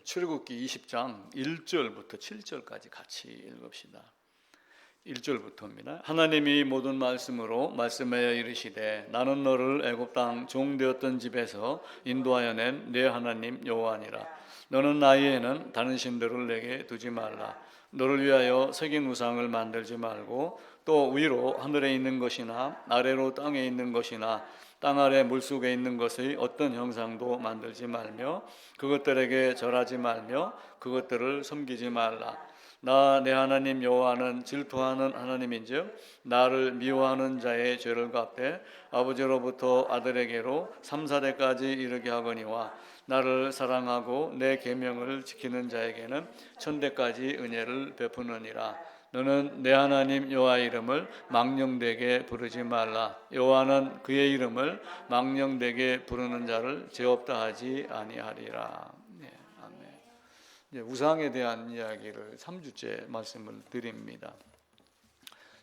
출애굽기 20장 1절부터 7절까지 같이 읽읍시다. 1절부터입니다. 하나님이 모든 말씀으로 말씀하여 이르시되 나는 너를 애굽 땅 종되었던 집에서 인도하여 낸 내 하나님 여호와니라. 너는 나이에는 다른 신들을 내게 두지 말라. 너를 위하여 새긴 우상을 만들지 말고 또 위로 하늘에 있는 것이나 아래로 땅에 있는 것이나 땅 아래 물속에 있는 것의 어떤 형상도 만들지 말며 그것들에게 절하지 말며 그것들을 섬기지 말라. 나 내 하나님 여호와는 질투하는 하나님인즉 나를 미워하는 자의 죄를 갚되 아버지로부터 아들에게로 3, 4대까지 이르게 하거니와 나를 사랑하고 내 계명을 지키는 자에게는 1000대까지 은혜를 베푸느니라. 너는 내 하나님 여호와의 이름을 망령되게 부르지 말라. 여호와는 그의 이름을 망령되게 부르는 자를 죄 없다 하지 아니하리라. 아멘. 이제 우상에 대한 이야기를 3주째 말씀을 드립니다.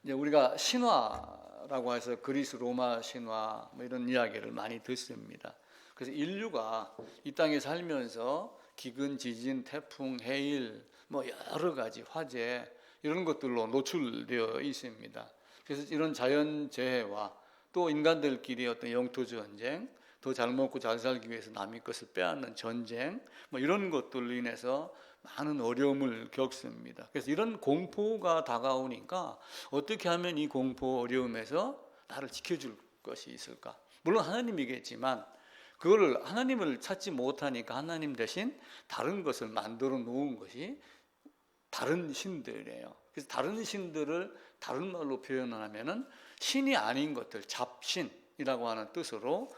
이제 우리가 신화라고 해서 그리스 로마 신화 이런 이야기를 많이 듣습니다. 그래서 인류가 이 땅에 살면서 기근, 지진, 태풍, 해일 여러 가지 화재 이런 것들로 노출되어 있습니다. 그래서 이런 자연재해와 또 인간들끼리 어떤 영토 전쟁, 더 잘 먹고 잘 살기 위해서 남의 것을 빼앗는 전쟁 이런 것들로 인해서 많은 어려움을 겪습니다. 그래서 이런 공포가 다가오니까 어떻게 하면 이 공포 어려움에서 나를 지켜줄 것이 있을까? 물론 하나님이겠지만 그거를 하나님을 찾지 못하니까 하나님 대신 다른 것을 만들어 놓은 것이 다른 신들이에요. 그래서 다른 신들을 다른 말로 표현하면은 신이 아닌 것들, 잡신이라고 하는 뜻으로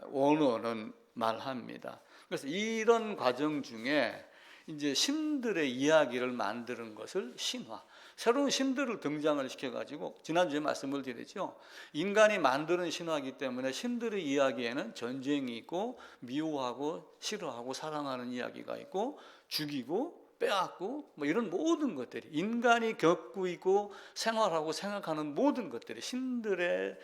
원어는 말합니다. 그래서 이런 과정 중에 이제 신들의 이야기를 만드는 것을 신화, 새로운 신들을 등장을 시켜가지고 지난주에 말씀을 드렸죠. 인간이 만드는 신화이기 때문에 신들의 이야기에는 전쟁이 있고 미워하고 싫어하고 사랑하는 이야기가 있고 죽이고 빼앗고 이런 모든 것들이 인간이 겪고 있고 생활하고 생각하는 모든 것들이 신들의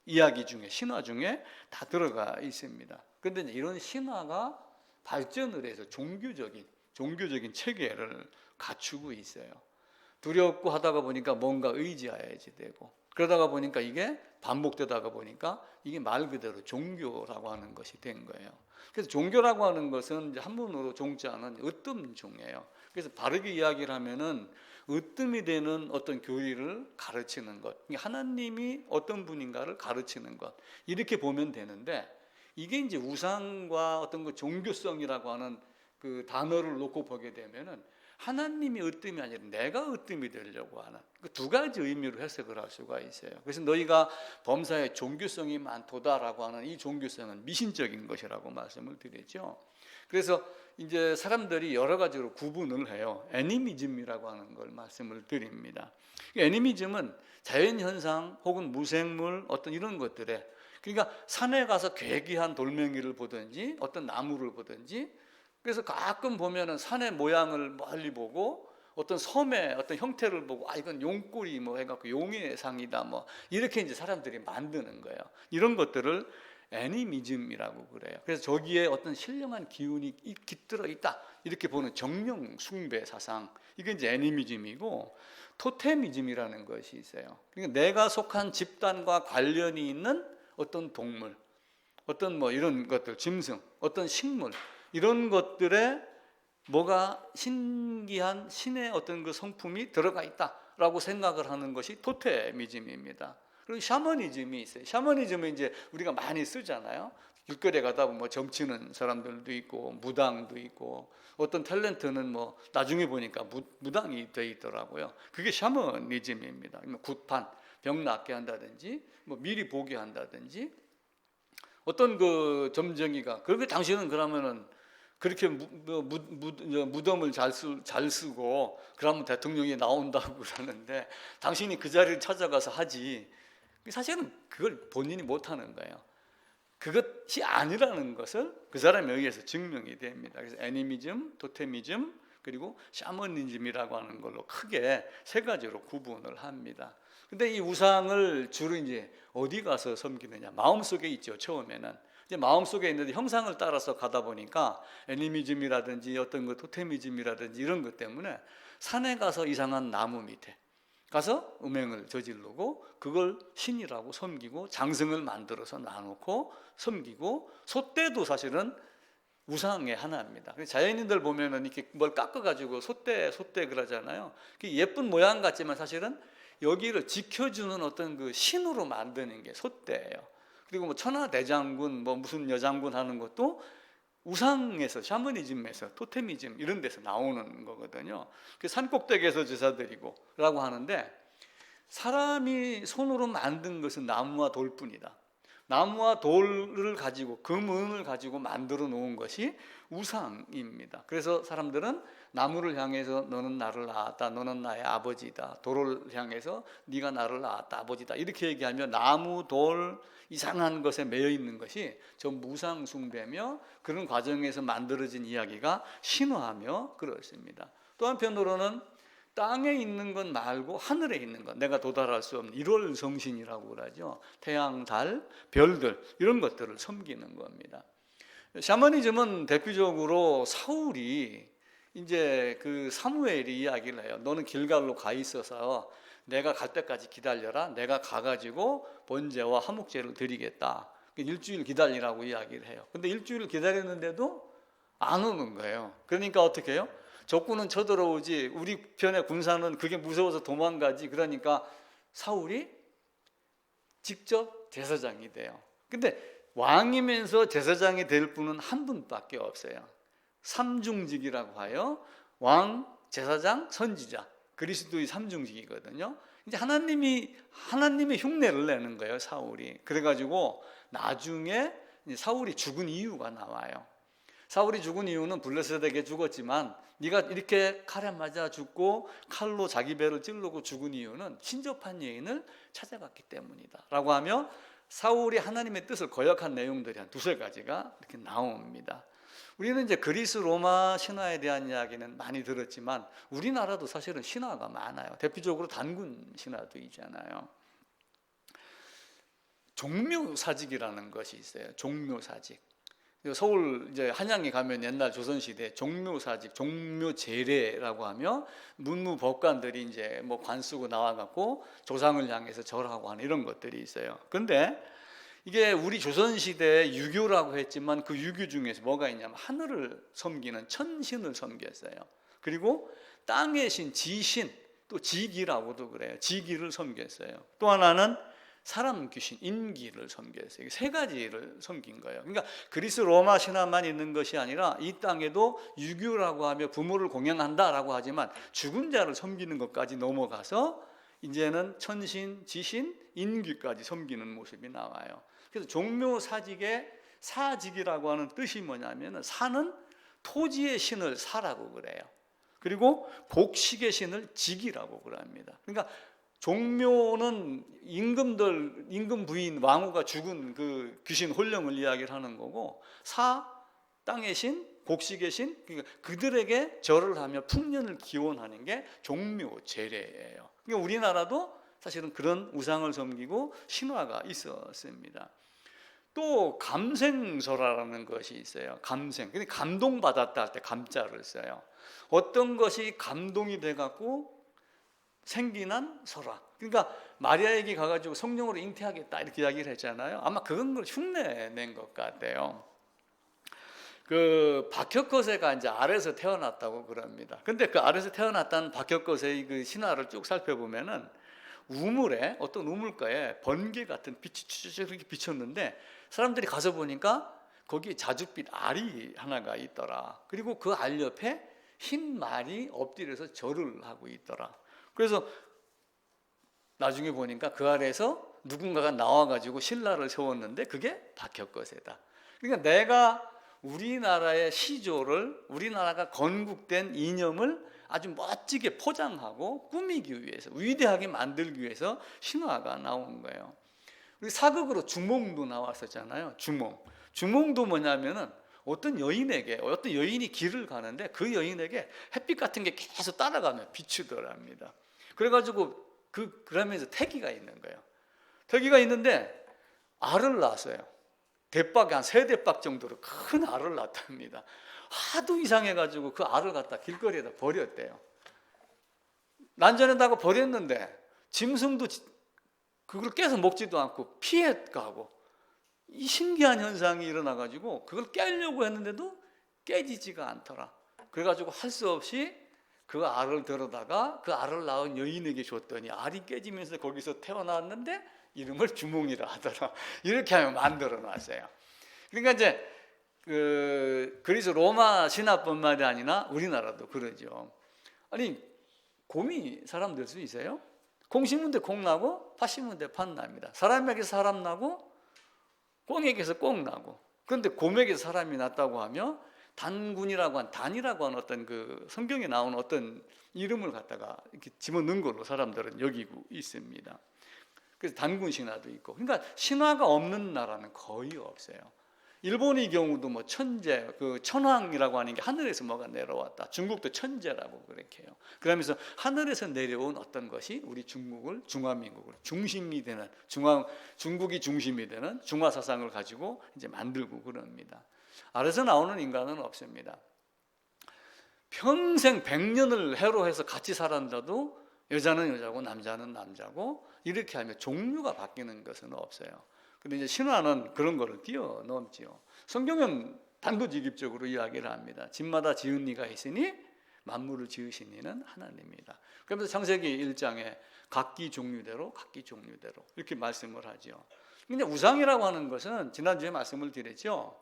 이야기 중에 신화 중에 다 들어가 있습니다. 그런데 이런 신화가 발전을 해서 종교적인 체계를 갖추고 있어요. 두렵고 하다가 보니까 뭔가 의지해야지 되고 그러다가 보니까 이게 반복되다가 보니까 이게 말 그대로 종교라고 하는 것이 된 거예요. 그래서 종교라고 하는 것은 이제 한문으로 종자는 으뜸종이에요. 그래서 바르게 이야기를 하면은 으뜸이 되는 어떤 교리를 가르치는 것, 하나님이 어떤 분인가를 가르치는 것 이렇게 보면 되는데 이게 이제 우상과 어떤 그 종교성이라고 하는 그 단어를 놓고 보게 되면은 하나님이 으뜸이 아니라 내가 으뜸이 되려고 하는 그 두 가지 의미로 해석을 할 수가 있어요. 그래서 너희가 범사에 종교성이 많도다라고 하는 이 종교성은 미신적인 것이라고 말씀을 드렸죠. 그래서 이제 사람들이 여러 가지로 구분을 해요. 애니미즘이라고 하는 걸 말씀을 드립니다. 애니미즘은 자연현상 혹은 무생물 어떤 이런 것들에 그러니까 산에 가서 괴기한 돌멩이를 보든지 어떤 나무를 보든지 그래서 가끔 보면은 산의 모양을 멀리 보고 어떤 섬의 어떤 형태를 보고 이건 용꼬리 해갖고 용의 상이다 이렇게 이제 사람들이 만드는 거예요. 이런 것들을 애니미즘이라고 그래요. 그래서 저기에 어떤 신령한 기운이 깃들어 있다 이렇게 보는 정령 숭배 사상 이게 이제 애니미즘이고 토테미즘이라는 것이 있어요. 그러니까 내가 속한 집단과 관련이 있는 어떤 동물, 어떤 이런 것들, 짐승, 어떤 식물 이런 것들에 뭐가 신기한 신의 어떤 그 성품이 들어가 있다라고 생각을 하는 것이 토테미즘입니다. 그리고 샤머니즘이 있어요. 샤머니즘은 이제 우리가 많이 쓰잖아요. 길거리에 가다 보면 점치는 사람들도 있고 무당도 있고 어떤 탤런트는 나중에 보니까 무당이 돼 있더라고요. 그게 샤머니즘입니다. 굿판, 병 낫게 한다든지 미리 보게 한다든지 어떤 그 점쟁이가 그렇게 당신은 그러면은 그렇게 무덤을 잘 쓰고 그러면 대통령이 나온다고 그러는데 당신이 그 자리를 찾아가서 하지 사실은 그걸 본인이 못하는 거예요. 그것이 아니라는 것을 그 사람에 의해서 증명이 됩니다. 그래서 애니미즘, 토테미즘 그리고 샤머니즘이라고 하는 걸로 크게 세 가지로 구분을 합니다. 근데 이 우상을 주로 이제 어디 가서 섬기느냐? 마음속에 있죠. 처음에는 이제 마음속에 있는데 형상을 따라서 가다 보니까 애니미즘이라든지 어떤 그 토테미즘이라든지 이런 것 때문에 산에 가서 이상한 나무 밑에 가서 음행을 저지르고 그걸 신이라고 섬기고 장승을 만들어서 놔놓고 섬기고, 솥대도 사실은 우상의 하나입니다. 자연인들 보면은 이렇게 뭘 깎아가지고 솥대 그러잖아요. 예쁜 모양 같지만 사실은 여기를 지켜주는 어떤 그 신으로 만드는 게 솥대예요. 그리고 뭐 천하대장군, 뭐 무슨 여장군 하는 것도 우상에서, 샤머니즘에서, 토테미즘 이런 데서 나오는 거거든요. 그 산꼭대기에서 제사드리고라고 하는데, 사람이 손으로 만든 것은 나무와 돌뿐이다. 나무와 돌을 가지고, 금은을 가지고 만들어 놓은 것이 우상입니다. 그래서 사람들은 나무를 향해서 너는 나를 낳았다, 너는 나의 아버지다. 돌을 향해서 네가 나를 낳았다, 아버지다. 이렇게 얘기하면 나무, 돌, 이상한 것에 매여 있는 것이 전부 우상 숭배며, 그런 과정에서 만들어진 이야기가 신화하며 그렇습니다. 또 한편으로는 땅에 있는 것 말고 하늘에 있는 것, 내가 도달할 수 없는 일월성신이라고 그러죠. 태양, 달, 별들 이런 것들을 섬기는 겁니다. 샤머니즘은 대표적으로 사울이 이제 그 사무엘이 이야기를 해요. 너는 길갈로 가 있어서 내가 갈 때까지 기다려라. 내가 가가지고 번제와 화목제를 드리겠다. 일주일 기다리라고 이야기를 해요. 근데 일주일 기다렸는데도 안 오는 거예요. 그러니까 어떻게 해요? 적군은 쳐들어오지 우리 편의 군사는 그게 무서워서 도망가지. 그러니까 사울이 직접 제사장이 돼요. 근데 왕이면서 제사장이 될 분은 한 분밖에 없어요. 삼중직이라고 하여 왕, 제사장, 선지자, 그리스도의 삼중직이거든요. 이제 하나님의 흉내를 내는 거예요, 사울이. 그래가지고 나중에 사울이 죽은 이유가 나와요. 사울이 죽은 이유는 블레셋에게 죽었지만 네가 이렇게 칼에 맞아 죽고 칼로 자기 배를 찌르고 죽은 이유는 신접한 여인을 찾아갔기 때문이다 라고 하며 사울이 하나님의 뜻을 거역한 내용들이 한 두세 가지가 이렇게 나옵니다. 우리는 이제 그리스 로마 신화에 대한 이야기는 많이 들었지만 우리나라도 사실은 신화가 많아요. 대표적으로 단군 신화도 있잖아요. 종묘사직이라는 것이 있어요. 종묘사직. 서울 이제 한양에 가면 옛날 조선시대 종묘사직, 종묘제례라고 하며 문무법관들이 이제 뭐 관 쓰고 나와갖고 조상을 향해서 절하고 하는 이런 것들이 있어요. 근데 이게 우리 조선시대 유교라고 했지만 그 유교 중에서 뭐가 있냐면 하늘을 섬기는 천신을 섬겼어요. 그리고 땅의 신, 지신, 또 지기라고도 그래요. 지기를 섬겼어요. 또 하나는 사람 귀신, 인기를 섬겼어요. 세 가지를 섬긴 거예요. 그러니까 그리스 로마 신화만 있는 것이 아니라 이 땅에도 유교라고 하며 부모를 공양한다라고 하지만 죽은 자를 섬기는 것까지 넘어가서 이제는 천신, 지신, 인귀까지 섬기는 모습이 나와요. 그래서 종묘사직의 사직이라고 하는 뜻이 뭐냐면 사는 토지의 신을 사라고 그래요. 그리고 복식의 신을 직이라고 그럽니다. 그러니까 종묘는 임금 부인 왕후가 죽은 그 귀신 혼령을 이야기를 하는 거고, 사 땅의 신, 곡식의 신, 그러니까 그들에게 절을 하며 풍년을 기원하는 게 종묘 제례예요. 그러니까 우리나라도 사실은 그런 우상을 섬기고 신화가 있었습니다. 또 감생설화라는 것이 있어요. 감생, 근데 감동받았다 할 때 감자를 써요. 어떤 것이 감동이 돼갖고 생기난 설화. 그러니까 마리아에게 가가지고 성령으로 잉태하겠다 이렇게 이야기를 했잖아요. 아마 그런 걸 흉내낸 것 같아요. 그 박혁거세가 이제 아래에서 태어났다고 그럽니다. 근데 그 아래에서 태어났다는 박혁거세의 그 신화를 쭉 살펴보면은 우물에, 어떤 우물가에 번개 같은 빛이 쭉 이렇게 비쳤는데 사람들이 가서 보니까 거기에 자줏빛 알이 하나가 있더라. 그리고 그 알 옆에 흰 말이 엎드려서 절을 하고 있더라. 그래서 나중에 보니까 그 아래에서 누군가가 나와가지고 신라를 세웠는데 그게 박혁거세다. 그러니까 내가 우리나라의 시조를, 우리나라가 건국된 이념을 아주 멋지게 포장하고 꾸미기 위해서, 위대하게 만들기 위해서 신화가 나온 거예요. 우리 사극으로 주몽도 나왔었잖아요. 주몽도 뭐냐면은 어떤 여인이 길을 가는데 그 여인에게 햇빛 같은 게 계속 따라가며 비추더랍니다. 그래가지고 그러면서 태기가 있는 거예요. 태기가 있는데 알을 낳았어요. 대박이 한 3대박 정도로 큰 알을 낳답니다. 하도 이상해가지고 그 알을 갖다 길거리에다 버렸대요. 난전에다가 버렸는데 짐승도 그걸 깨서 먹지도 않고 피해가고, 이 신기한 현상이 일어나가지고 그걸 깨려고 했는데도 깨지지가 않더라. 그래가지고 할 수 없이 그 알을 들어다가 그 알을 낳은 여인에게 줬더니 알이 깨지면서 거기서 태어났는데 이름을 주몽이라 하더라. 이렇게 하면 만들어 놨어요. 그러니까 이제 그리스 로마 신화뿐만이 아니라 우리나라도 그러죠. 아니, 곰이 사람 될 수 있어요? 공 심은 데 콩 나고 팥 심은 데 팥 납니다. 사람에게서 사람 나고 꽁에게서 꽁 나고. 그런데 곰에게서 사람이 났다고 하면 단군이라고 한, 단이라고 하는 어떤 그 성경에 나오는 어떤 이름을 갖다가 이렇게 집어넣은 걸로 사람들은 여기고 있습니다. 그래서 단군 신화도 있고. 그러니까 신화가 없는 나라는 거의 없어요. 일본의 경우도 뭐 천재, 그 천황이라고 하는 게 하늘에서 뭐가 내려왔다. 중국도 천재라고 그렇게 해요. 그러면서 하늘에서 내려온 어떤 것이 우리 중국을, 중화민국을 중심이 되는, 중국이 중심이 되는 중화 사상을 가지고 이제 만들고 그럽니다. 아래서 나오는 인간은 없습니다. 평생 100년을 해로해서 같이 살았는데도 여자는 여자고 남자는 남자고 이렇게 하면 종류가 바뀌는 것은 없어요. 근데 이제 신화는 그런 거를 뛰어넘지요. 성경은 단도직입적으로 이야기를 합니다. 집마다 지은 이가 있으니 만물을 지으신 이는 하나님이다. 그러면서 창세기 1장에 각기 종류대로 이렇게 말씀을 하죠. 근데 우상이라고 하는 것은 지난주에 말씀을 드렸죠.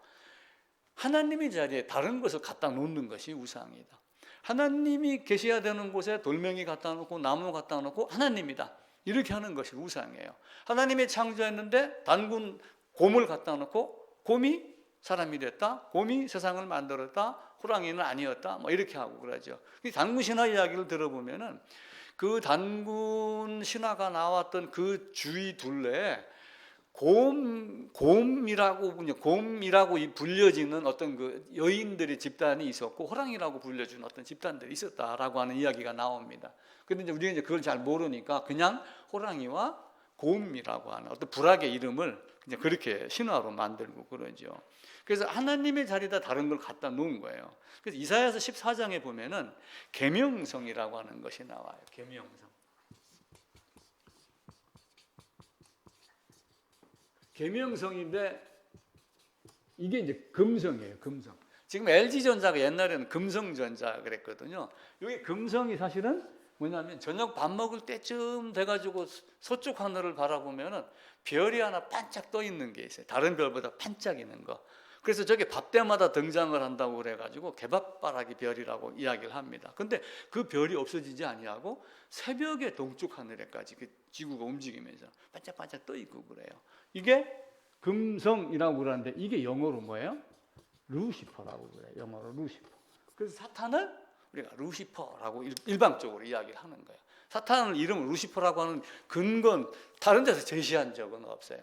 하나님의 자리에 다른 것을 갖다 놓는 것이 우상이다. 하나님이 계셔야 되는 곳에 돌멩이 갖다 놓고 나무 갖다 놓고 하나님이다, 이렇게 하는 것이 우상이에요. 하나님이 창조했는데 단군 곰을 갖다 놓고 곰이 사람이 됐다, 곰이 세상을 만들었다, 호랑이는 아니었다, 뭐 이렇게 하고 그러죠. 단군 신화 이야기를 들어보면은 그 단군 신화가 나왔던 그 주위 둘레에 곰이라고 불려지는 어떤 그 여인들의 집단이 있었고 호랑이라고 불려주는 어떤 집단들이 있었다라고 하는 이야기가 나옵니다. 그런데 이제 우리가 이제 그걸 잘 모르니까 그냥 호랑이와 곰이라고 하는 어떤 불악의 이름을 그냥 그렇게 신화로 만들고 그러죠. 그래서 하나님의 자리에다 다른 걸 갖다 놓은 거예요. 그래서 이사야서 14장에 보면은 계명성이라고 하는 것이 나와요. 계명성인데 이게 이제 금성이에요. 금성. 지금 LG전자가 옛날에는 금성전자 그랬거든요. 여기 금성이 사실은 뭐냐면 저녁 밥 먹을 때쯤 돼가지고 서쪽 하늘을 바라보면은 별이 하나 반짝 떠 있는 게 있어요. 다른 별보다 반짝이는 거. 그래서 저게 밥 때마다 등장을 한다고 그래가지고 개밥바라기 별이라고 이야기를 합니다. 근데 그 별이 없어지지 아니하고 새벽에 동쪽 하늘에까지 그 지구가 움직이면서 반짝반짝 떠 있고 그래요. 이게 금성이라고 그러는데 이게 영어로 뭐예요? 루시퍼라고 그래요. 영어로 루시퍼. 그래서 사탄을 우리가 루시퍼라고 일방적으로 이야기를 하는 거예요. 사탄을 이름을 루시퍼라고 하는 근거는 다른 데서 제시한 적은 없어요.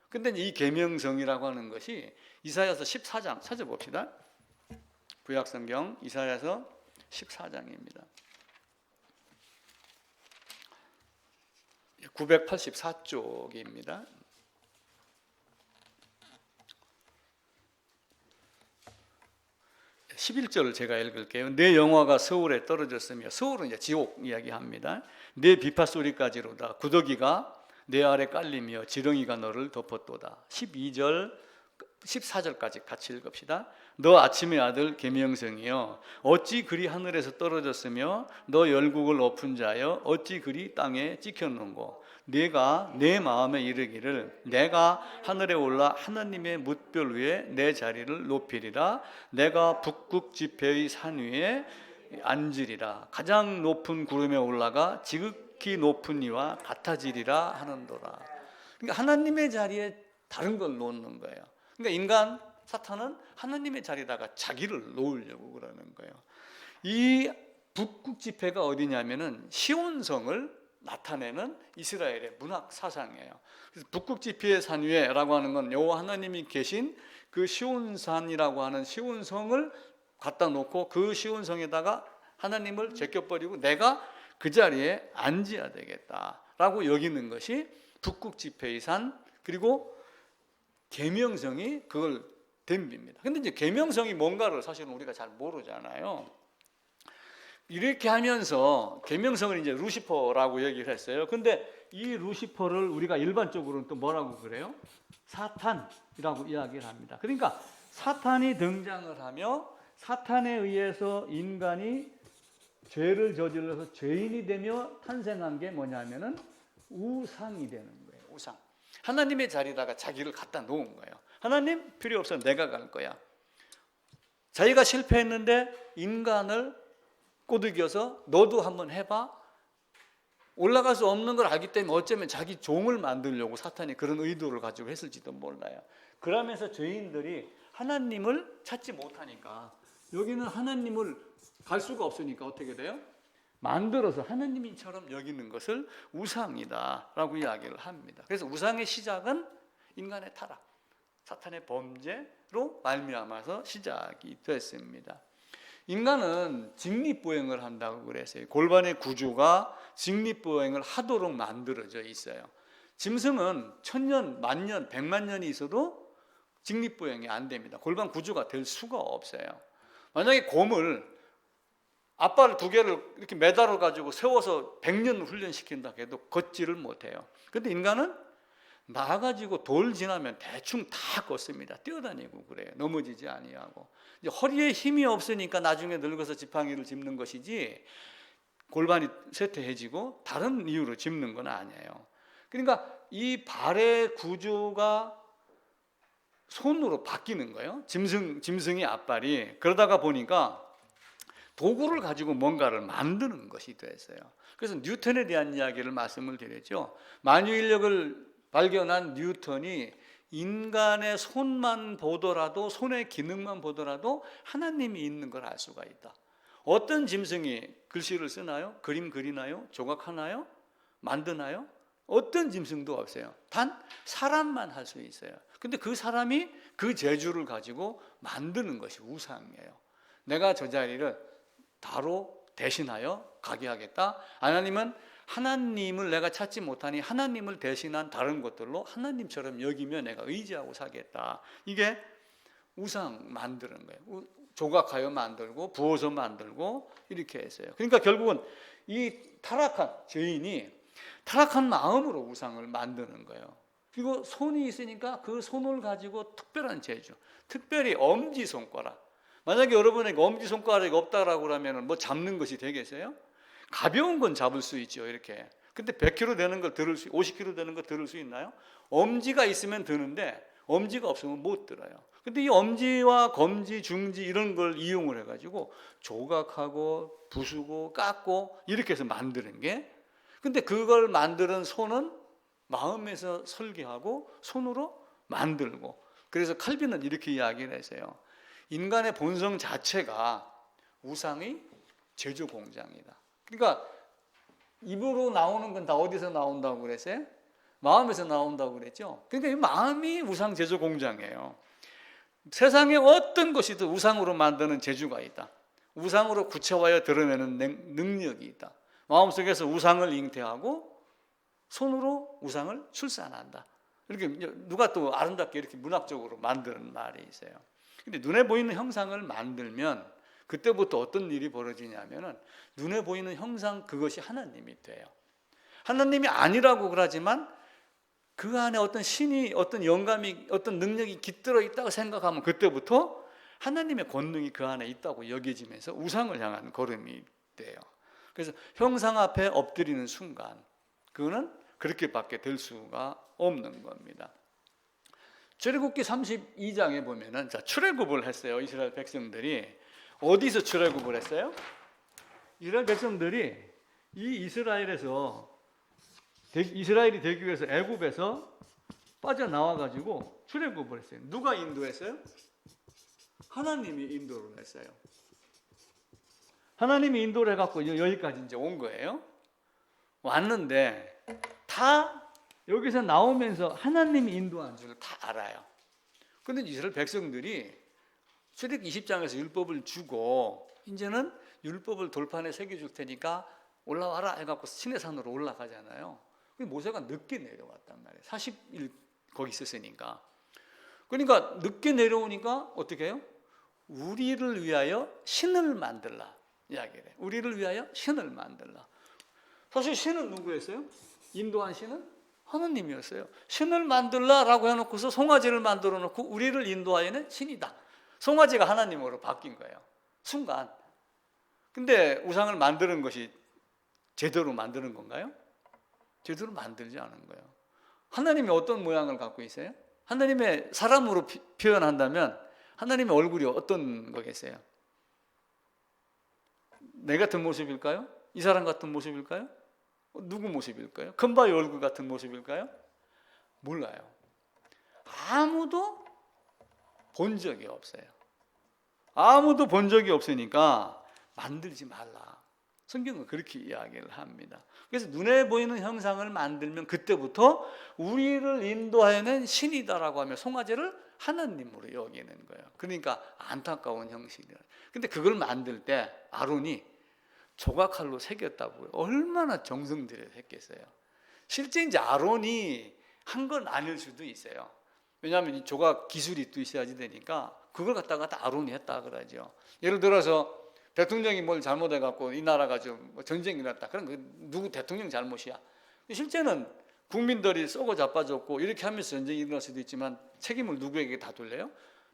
근데 이 계명성이라고 하는 것이 이사야서 14장 찾아봅시다. 구약성경 이사야서 14장입니다. 984쪽입니다. 11절을 제가 읽을게요. 내 영화가 서울에 떨어졌으며, 서울은 이제 지옥 이야기합니다. 내 비파 소리까지로다. 구더기가 내 아래 깔리며 지렁이가 너를 덮었도다. 12절 14절까지 같이 읽읍시다. 너 아침의 아들 계명성이여, 어찌 그리 하늘에서 떨어졌으며 너 열국을 엎은 자여, 어찌 그리 땅에 찍혔는고. 내가 내 마음에 이르기를 내가 하늘에 올라 하나님의 뭇별 위에 내 자리를 높이리라. 내가 북극 지폐의 산 위에 앉으리라. 가장 높은 구름에 올라가 지극히 높은 이와 같아지리라 하는도라. 그러니까 하나님의 자리에 다른 걸 놓는 거예요. 그러니까 인간 사탄은 하나님의 자리에다가 자기를 놓으려고 그러는 거예요. 이 북극 지폐가 어디냐면은 시온성을 나타내는 이스라엘의 문학 사상이에요. 그래서 북극 지폐의 산 위에라고 하는 건 여호와 하나님이 계신 그 시온산이라고 하는 시온성을 갖다 놓고 그 시온성에다가 하나님을 제껴버리고 내가 그 자리에 앉아야 되겠다라고 여기는 것이 북극 지폐의 산, 그리고 계명성이 그걸 덤빕니다. 근데 이제 계명성이 뭔가를 사실은 우리가 잘 모르잖아요. 이렇게 하면서 계명성을 이제 루시퍼라고 얘기를 했어요. 근데 이 루시퍼를 우리가 일반적으로는 또 뭐라고 그래요? 사탄이라고 이야기를 합니다. 그러니까 사탄이 등장을 하며 사탄에 의해서 인간이 죄를 저질러서 죄인이 되며 탄생한 게 뭐냐면은 우상이 되는 거예요. 우상. 하나님의 자리에다가 자기를 갖다 놓은 거예요. 하나님 필요 없어, 내가 갈 거야. 자기가 실패했는데 인간을 꼬드겨서 너도 한번 해봐. 올라갈 수 없는 걸 알기 때문에 어쩌면 자기 종을 만들려고 사탄이 그런 의도를 가지고 했을지도 몰라요. 그러면서 죄인들이 하나님을 찾지 못하니까, 여기는 하나님을 갈 수가 없으니까 어떻게 돼요? 만들어서 하나님처럼 여기는 것을 우상이다라고 이야기를 합니다. 그래서 우상의 시작은 인간의 타락, 사탄의 범죄로 말미암아서 시작이 됐습니다. 인간은 직립보행을 한다고 그랬어요. 골반의 구조가 직립보행을 하도록 만들어져 있어요. 짐승은 1000년, 10,000년, 100만 년이 있어도 직립보행이 안 됩니다. 골반 구조가 될 수가 없어요. 만약에 곰을 앞발 2개를 이렇게 매달아 가지고 세워서 100년 훈련시킨다 해도 걷지를 못해요. 근데 인간은 나가지고 돌 지나면 대충 다 걷습니다. 뛰어다니고 그래요. 넘어지지 아니하고. 이제 허리에 힘이 없으니까 나중에 늙어서 지팡이를 짚는 것이지 골반이 쇠퇴해지고 다른 이유로 짚는 건 아니에요. 그러니까 이 발의 구조가 손으로 바뀌는 거예요. 짐승의 앞발이. 그러다가 보니까 도구를 가지고 뭔가를 만드는 것이 됐어요. 그래서 뉴턴에 대한 이야기를 말씀을 드렸죠. 만유인력을 발견한 뉴턴이 인간의 손만 보더라도, 손의 기능만 보더라도 하나님이 있는 걸 알 수가 있다. 어떤 짐승이 글씨를 쓰나요? 그림 그리나요? 조각하나요? 만드나요? 어떤 짐승도 없어요. 단 사람만 할 수 있어요. 근데 그 사람이 그 재주를 가지고 만드는 것이 우상이에요. 내가 저 자리를 다로 대신하여 가게 하겠다. 하나님은 하나님을 내가 찾지 못하니 하나님을 대신한 다른 것들로 하나님처럼 여기며 내가 의지하고 살겠다. 이게 우상 만드는 거예요. 조각하여 만들고 부어서 만들고 이렇게 했어요. 그러니까 결국은 이 타락한 죄인이 타락한 마음으로 우상을 만드는 거예요. 그리고 손이 있으니까 그 손을 가지고 특별한 재주, 특별히 엄지손가락. 만약에 여러분에게 엄지손가락이 없다라고 하면 뭐 잡는 것이 되겠어요? 가벼운 건 잡을 수 있죠, 이렇게. 근데 100kg 되는 걸 들을 수, 50kg 되는 걸 들을 수 있나요? 엄지가 있으면 드는데 엄지가 없으면 못 들어요. 근데 이 엄지와 검지, 중지 이런 걸 이용을 해가지고 조각하고 부수고 깎고 이렇게 해서 만드는 게, 근데 그걸 만드는 손은 마음에서 설계하고 손으로 만들고. 그래서 칼빈은 이렇게 이야기를 했어요. 인간의 본성 자체가 우상의 제조 공장이다. 그러니까 입으로 나오는 건 다 어디서 나온다고 그랬어요? 마음에서 나온다고 그랬죠. 그러니까 이 마음이 우상 제조 공장이에요. 세상에 어떤 것이든 우상으로 만드는 재주가 있다. 우상으로 구체화하여 드러내는 능력이 있다. 마음속에서 우상을 잉태하고 손으로 우상을 출산한다. 이렇게 누가 또 아름답게 이렇게 문학적으로 만드는 말이 있어요. 근데 눈에 보이는 형상을 만들면 그때부터 어떤 일이 벌어지냐면은 눈에 보이는 형상 그것이 하나님이 돼요. 하나님이 아니라고 그러지만 그 안에 어떤 신이, 어떤 영감이, 어떤 능력이 깃들어 있다고 생각하면 그때부터 하나님의 권능이 그 안에 있다고 여겨지면서 우상을 향한 걸음이 돼요. 그래서 형상 앞에 엎드리는 순간 그거는 그렇게밖에 될 수가 없는 겁니다. 출애굽기 32장에 보면은, 자, 출애굽을 했어요. 이스라엘 백성들이. 어디서 출애굽을 했어요? 이스라엘 백성들이 이 이스라엘이 되기 위해서 애굽에서 빠져나와 가지고 출애굽을 했어요. 누가 인도했어요? 하나님이 인도를 했어요. 하나님이 인도를 해갖고 여기까지 이제 온 거예요. 왔는데 다 여기서 나오면서 하나님이 인도한 줄 다 알아요. 그런데 이스라엘 백성들이 출애굽기 20장에서 율법을 주고 이제는 율법을 돌판에 새겨줄 테니까 올라와라 해갖고 시내산으로 올라가잖아요. 모세가 늦게 내려왔단 말이에요. 40일 거기 있었으니까. 그러니까 늦게 내려오니까 어떻게 해요? 우리를 위하여 신을 만들라 이야기를 해요. 우리를 위하여 신을 만들라. 사실 신은 누구였어요? 인도한 신은 하나님이었어요. 신을 만들라라고 해놓고서 송아지를 만들어 놓고 우리를 인도하여는 신이다. 송아지가 하나님으로 바뀐 거예요. 순간. 근데 우상을 만드는 것이 제대로 만드는 건가요? 제대로 만들지 않은 거예요. 하나님이 어떤 모양을 갖고 있어요? 하나님의 사람으로 표현한다면 하나님의 얼굴이 어떤 거겠어요? 내 같은 모습일까요? 이 사람 같은 모습일까요? 누구 모습일까요? 큰바위 얼굴 같은 모습일까요? 몰라요. 아무도 본 적이 없어요. 아무도 본 적이 없으니까 만들지 말라. 성경은 그렇게 이야기를 합니다. 그래서 눈에 보이는 형상을 만들면 그때부터 우리를 인도하여낸 신이다라고 하며 송아지를 하나님으로 여기는 거예요. 그러니까 안타까운 형식이에요. 근데 그걸 만들 때 아론이 조각칼로 새겼다고요. 얼마나 정성 들여서 했겠어요. 실제 이제 아론이 한 건 아닐 수도 있어요. 왜냐하면 이 조각 기술이 또 있어야지 되니까 그걸 갖다가 다 아론이 했다 그러죠. 예를 들어서 대통령이 뭘 잘못해갖고 이 나라가 좀 전쟁이 났다. 그럼 그 누구 대통령 잘못이야. 실제는 국민들이 쏘고 자빠졌고 이렇게 하면서 전쟁이 일어날 수도 있지만 책임을 누구에게 다 돌려요?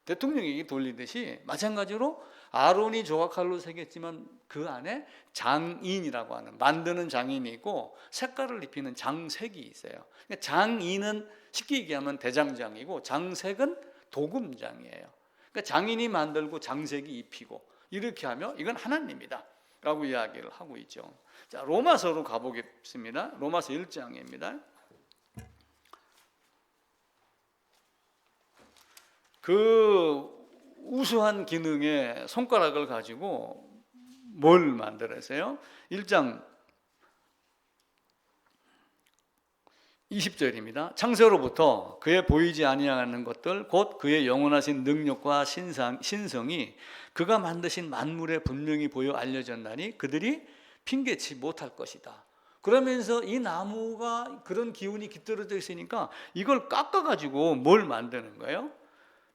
대통령에게 돌리듯이 마찬가지로 아론이 조각칼로 새겼지만 그 안에 장인이라고 하는 만드는 장인이 있고 색깔을 입히는 장색이 있어요. 그러니까 장인은 쉽게 얘기하면 대장장이고 장색은 도금장이에요. 그러니까 장인이 만들고 장색이 입히고 이렇게 하며 이건 하나님이다 라고 이야기를 하고 있죠. 자, 로마서로 가보겠습니다. 로마서 1장입니다. 그 우수한 기능의 손가락을 가지고 뭘 만들었어요? 1장 20절입니다. 창세로부터 그의 보이지 아니하는 것들 곧 그의 영원하신 능력과 신성이 그가 만드신 만물에 분명히 보여 알려졌나니 그들이 핑계치 못할 것이다. 그러면서 이 나무가 그런 기운이 깃들어져 있으니까 이걸 깎아가지고 뭘 만드는 거예요?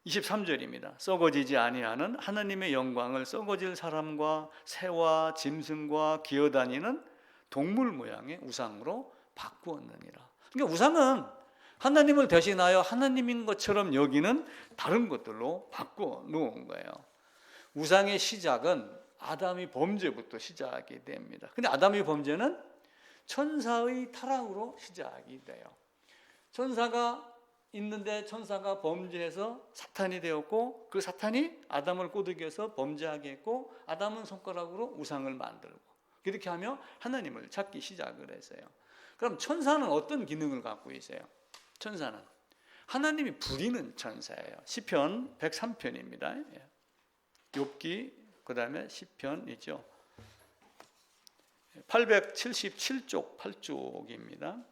23절입니다. 썩어지지 아니하는 하나님의 영광을 썩어질 사람과 새와 짐승과 기어다니는 동물 모양의 우상으로 바꾸었느니라. 그러니까 우상은 하나님을 대신하여 하나님인 것처럼 여기는 다른 것들로 바꿔 놓은 거예요. 우상의 시작은 아담의 범죄부터 시작이 됩니다. 근데 아담의 범죄는 천사의 타락으로 시작이 돼요. 천사가 있는데 천사가 범죄해서 사탄이 되었고 그 사탄이 아담을 꼬드겨서 범죄하게 했고 아담은 손가락으로 우상을 만들고 그렇게 하며 하나님을 찾기 시작을 했어요. 그럼 천사는 어떤 기능을 갖고 있어요? 천사는 하나님이 부리는 천사예요. 시편 103편입니다. 욥기 그다음에 시편 있죠. 877쪽 8쪽입니다.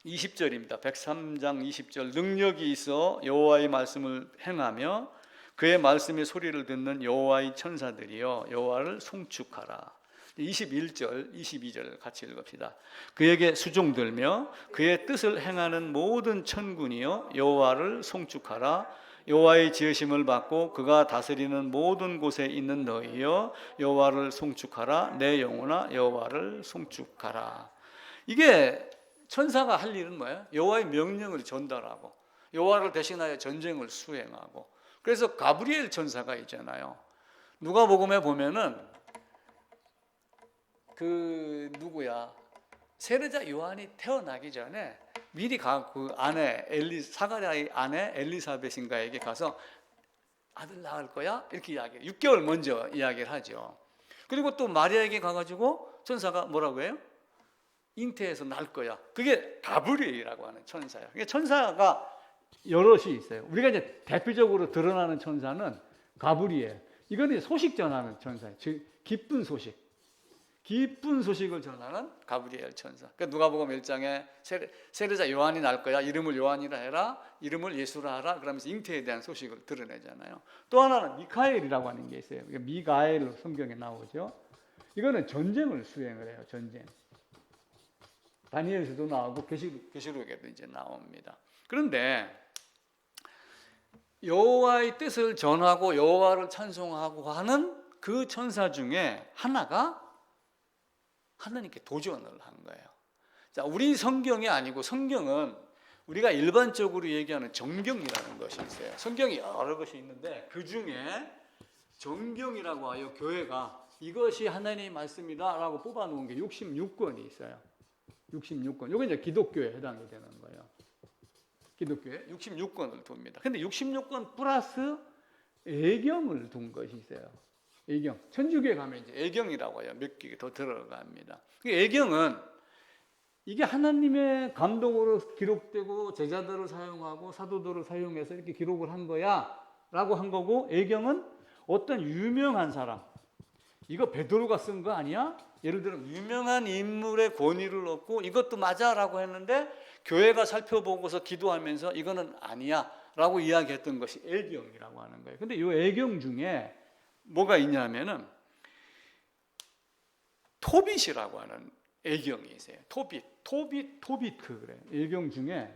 20절입니다. 103장 20절 능력이 있어 여호와의 말씀을 행하며 그의 말씀의 소리를 듣는 여호와의 천사들이여 여호와를 송축하라. 21절 22절 같이 읽읍시다. 그에게 수종들며 그의 뜻을 행하는 모든 천군이여 여호와를 송축하라. 여호와의 지으심을 받고 그가 다스리는 모든 곳에 있는 너희여 여호와를 송축하라. 내 영혼아 여호와를 송축하라. 이게 천사가 할 일은 뭐예요? 여호와의 명령을 전달하고 여호와를 대신하여 전쟁을 수행하고. 그래서 가브리엘 천사가 있잖아요. 누가복음에 보면은 그 누구야? 세례자 요한이 태어나기 전에 미리 그 아내 사가랴의 아내 엘리사벳인가에게 가서 아들 낳을 거야? 이렇게 이야기해요. 6개월 먼저 이야기를 하죠. 그리고 또 마리아에게 가가지고 천사가 뭐라고 해요? 잉태해서 낳을 거야. 그게 가브리엘이라고 하는 천사예요. 그러니까 천사가 여럿이 있어요. 우리가 이제 대표적으로 드러나는 천사는 가브리엘. 이거는 소식 전하는 천사예요. 즉 기쁜 소식. 기쁜 소식을 전하는 가브리엘 천사. 그러니까 누가복음 1장에 세례자 요한이 날 거야. 이름을 요한이라 해라. 이름을 예수라 하라. 그러면서 잉태에 대한 소식을 드러내잖아요. 또 하나는 미카엘이라고 하는 게 있어요. 미가엘로 성경에 나오죠. 이거는 전쟁을 수행을 해요. 전쟁. 다니엘에서도 나오고 계시록에도 이제 나옵니다. 그런데 여호와의 뜻을 전하고 여호와를 찬송하고 하는 그 천사 중에 하나가 하나님께 도전을 한 거예요. 자, 우리 성경이 아니고 성경은 우리가 일반적으로 얘기하는 정경이라는 것이 있어요. 성경이 여러 것이 있는데 그 중에 정경이라고 하여 교회가 이것이 하나님의 말씀이다 라고 뽑아놓은 게 66권이 있어요. 66권. 이건 이제 기독교에 해당이 되는 거예요. 기독교에 66권을 둡니다. 근데 66권 플러스 애경을 둔 것이 있어요. 애경. 천주교에 가면 이제 애경이라고 해요. 몇 개 더 들어갑니다. 애경은 이게 하나님의 감동으로 기록되고 제자들을 사용하고 사도들을 사용해서 이렇게 기록을 한 거야 라고 한 거고, 애경은 어떤 유명한 사람, 이거 베드로가 쓴 거 아니야? 예를 들어 유명한 인물의 권위를 얻고 이것도 맞아 라고 했는데 교회가 살펴보고서 기도하면서 이거는 아니야 라고 이야기했던 것이 애경이라고 하는 거예요. 근데 이 애경 중에 뭐가 있냐면은 토빗이라고 하는 애경이 있어요. 토비트 그래. 애경 중에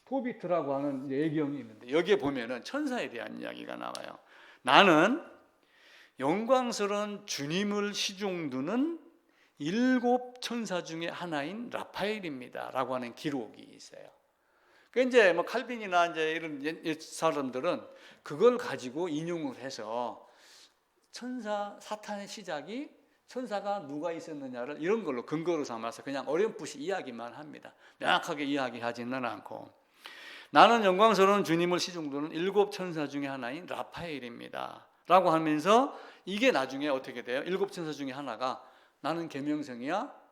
토비트라고 하는 애경이 있는데 여기에 보면은 천사에 대한 이야기가 나와요. 나는 영광스러운 주님을 시중두는 7 천사 중에 하나인 라파엘입니다라고 하는 기록이 있어요. 그 이제 뭐 칼빈이나 이제 이런 옛 사람들은 그걸 가지고 인용을 해서 천사 사탄의 시작이 천사가 누가 있었느냐를 이런 걸로 근거로 삼아서 그냥 어렴풋이 이야기만 합니다. 명확하게 이야기하지는 않고, 나는 영광스러운 주님을 시중두는 7 천사 중에 하나인 라파엘입니다 라고 하면서 이게 나중에 어떻게 돼요? 7 천사 중에 하나가 나는 계명성이야.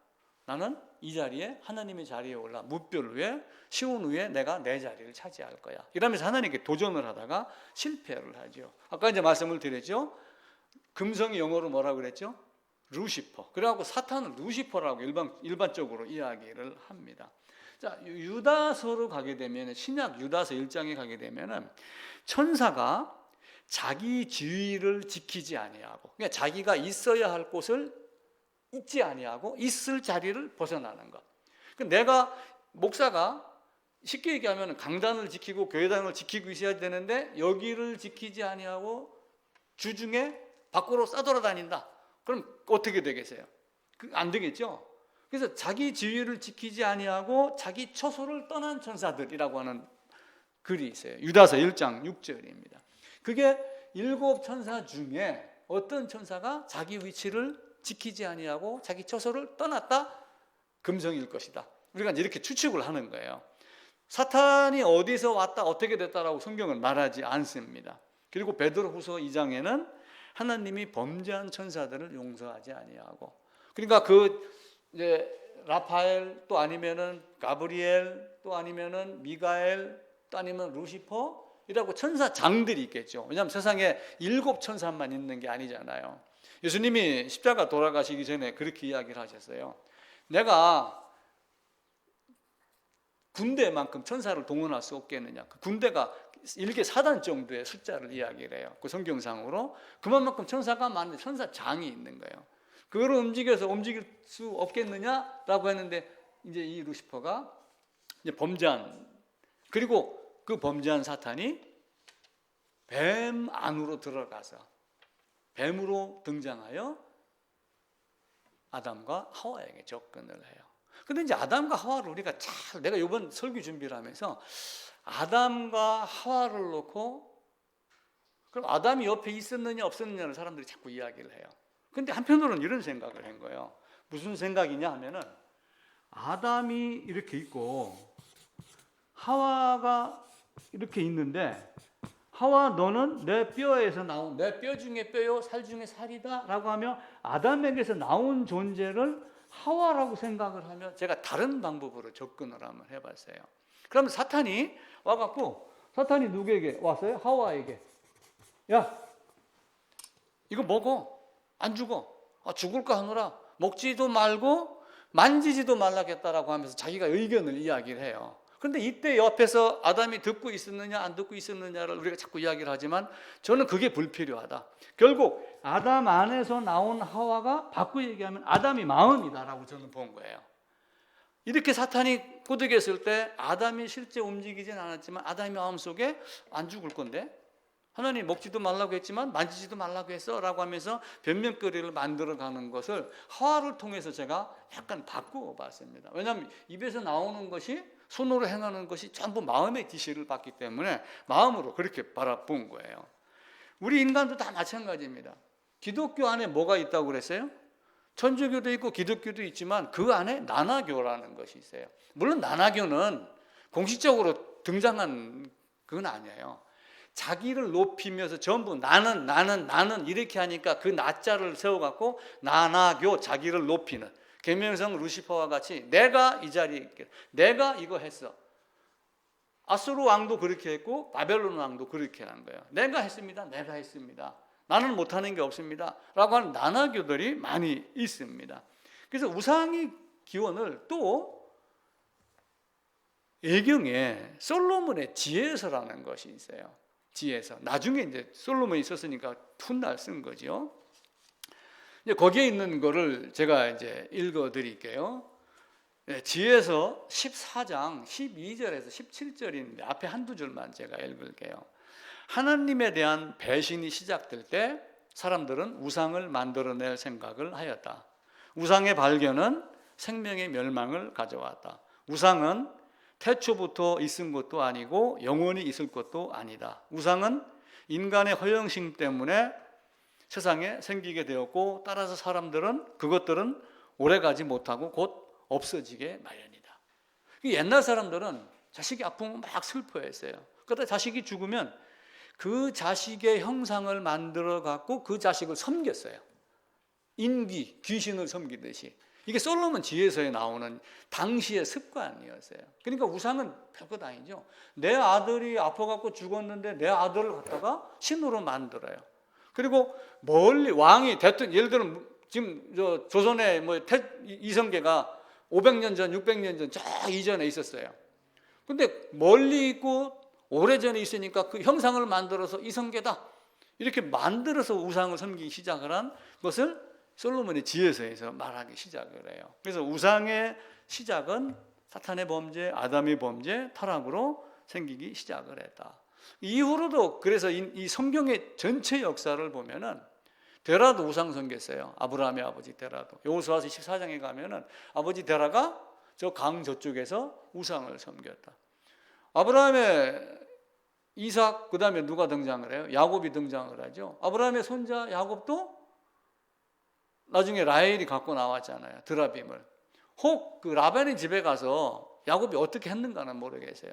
나는 이 자리에 하나님의 자리에 올라 무별 위에 시온 위에 내가 내 자리를 차지할 거야. 이러면서 하나님께 도전을 하다가 실패를 하죠. 아까 이제 말씀을 드렸죠. 금성이 영어로 뭐라고 그랬죠? 루시퍼. 그래갖고 사탄은 루시퍼라고 일반적으로 이야기를 합니다. 자, 유다서로 가게 되면, 신약 유다서 1장에 가게 되면은 천사가 자기 지위를 지키지 아니하고, 그러니까 자기가 있어야 할 곳을 있지 아니하고 있을 자리를 벗어나는 것. 내가 목사가 쉽게 얘기하면 강단을 지키고 교회당을 지키고 있어야 되는데 여기를 지키지 아니하고 주중에 밖으로 싸돌아다닌다. 그럼 어떻게 되겠어요? 안 되겠죠. 그래서 자기 지위를 지키지 아니하고 자기 처소를 떠난 천사들이라고 하는 글이 있어요. 유다서 1장 6절입니다. 그게 7 천사 중에 어떤 천사가 자기 위치를 지키지 아니하고 자기 처소를 떠났다? 금성일 것이다. 우리가 이렇게 추측을 하는 거예요. 사탄이 어디서 왔다 어떻게 됐다라고 성경은 말하지 않습니다. 그리고 베드로후서 2장에는 하나님이 범죄한 천사들을 용서하지 아니하고, 그러니까 그 이제 라파엘 또 아니면은 가브리엘 또 아니면은 미가엘 또 아니면 루시퍼이라고 천사장들이 있겠죠. 왜냐하면 세상에 7 천사만 있는 게 아니잖아요. 예수님이 십자가 돌아가시기 전에 그렇게 이야기를 하셨어요. 내가 군대만큼 천사를 동원할 수 없겠느냐. 그 군대가 1개 사단 정도의 숫자를 이야기를 해요. 그 성경상으로. 그만큼 천사가 많은 천사장이 있는 거예요. 그걸 움직일 수 없겠느냐라고 했는데 이제 이 루시퍼가 이제 범죄한, 그리고 그 범죄한 사탄이 뱀 안으로 들어가서 뱀으로 등장하여 아담과 하와에게 접근을 해요. 근데 이제 아담과 하와를 우리가 내가 이번 설교 준비를 하면서 아담과 하와를 놓고 그럼 아담이 옆에 있었느냐 없었느냐를 사람들이 자꾸 이야기를 해요. 근데 한편으로는 이런 생각을 한 거예요. 무슨 생각이냐 하면은 아담이 이렇게 있고 하와가 이렇게 있는데, 하와 너는 내 뼈에서 나온, 내 뼈 중에 뼈요 살 중에 살이다 라고 하며 아담에게서 나온 존재를 하와라고 생각을 하면 제가 다른 방법으로 접근을 한번 해봤어요. 그러면 사탄이 와갖고, 사탄이 누구에게 왔어요? 하와에게. 야, 이거 먹어. 안 죽어. 죽을까 하노라. 먹지도 말고 만지지도 말라겠다라고 하면서 자기가 의견을 이야기를 해요. 그런데 이때 옆에서 아담이 듣고 있었느냐 안 듣고 있었느냐를 우리가 자꾸 이야기를 하지만 저는 그게 불필요하다. 결국 아담 안에서 나온 하와가 바꾸어 얘기하면 아담이 마음이다라고 저는 본 거예요. 이렇게 사탄이 꼬드겼을 때 아담이 실제 움직이진 않았지만 아담의 마음속에 안 죽을 건데 하나님 먹지도 말라고 했지만 만지지도 말라고 했어 라고 하면서 변명거리를 만들어가는 것을 하와를 통해서 제가 약간 바꾸어 봤습니다. 왜냐하면 입에서 나오는 것이 손으로 행하는 것이 전부 마음의 지시를 받기 때문에 마음으로 그렇게 바라본 거예요. 우리 인간도 다 마찬가지입니다. 기독교 안에 뭐가 있다고 그랬어요? 천주교도 있고 기독교도 있지만 그 안에 나나교라는 것이 있어요. 물론 나나교는 공식적으로 등장한 그건 아니에요. 자기를 높이면서 전부 나는 이렇게 하니까 그 나자를 세워갖고 나나교, 자기를 높이는 계명성 루시퍼와 같이 내가 이 자리에 있게, 내가 이거 했어. 아수르 왕도 그렇게 했고 바벨론 왕도 그렇게 한 거예요. 내가 했습니다. 나는 못하는 게 없습니다 라고 하는 나나교들이 많이 있습니다. 그래서 우상의 기원을 또 예경에 솔로몬의 지혜서라는 것이 있어요. 지혜서. 나중에 이제 솔로몬이 썼으니까 훗날 쓴 거죠. 이제 거기에 있는 거를 제가 이제 읽어 드릴게요. 지혜서 14장 12절에서 17절인데 앞에 한두 줄만 제가 읽을게요. 하나님에 대한 배신이 시작될 때 사람들은 우상을 만들어낼 생각을 하였다. 우상의 발견은 생명의 멸망을 가져왔다. 우상은 태초부터 있은 것도 아니고 영원히 있을 것도 아니다. 우상은 인간의 허영심 때문에 세상에 생기게 되었고 따라서 사람들은 그것들은 오래가지 못하고 곧 없어지게 마련이다. 옛날 사람들은 자식이 아프면 막 슬퍼했어요. 그러다 자식이 죽으면 그 자식의 형상을 만들어 갖고 그 자식을 섬겼어요. 인귀, 귀신을 섬기듯이. 이게 솔로몬 지혜서에 나오는 당시의 습관이었어요. 그러니까 우상은 별것 아니죠. 내 아들이 아파갖고 죽었는데 내 아들을 갖다가 신으로 만들어요. 그리고 멀리 왕이 대통령, 예를 들면 지금 조선의 이성계가 500년 전, 600년 전 저 이전에 있었어요. 근데 멀리 있고 오래전에 있으니까 그 형상을 만들어서 이성계다 이렇게 만들어서 우상을 섬기기 시작을 한 것을 솔로몬의 지혜서에서 말하기 시작을 해요. 그래서 우상의 시작은 사탄의 범죄, 아담의 범죄, 타락으로 생기기 시작을 했다. 이후로도 그래서 이 성경의 전체 역사를 보면은 데라도 우상 섬겼어요. 아브라함의 아버지 데라도. 여호수아서 14장에 가면은 아버지 데라가 저 강 저쪽에서 우상을 섬겼다. 아브라함의 이삭, 그 다음에 누가 등장을 해요? 야곱이 등장을 하죠. 아브라함의 손자 야곱도 나중에 라헬이 갖고 나왔잖아요. 드라빔을. 혹 그 라반의 집에 가서 야곱이 어떻게 했는가는 모르겠어요.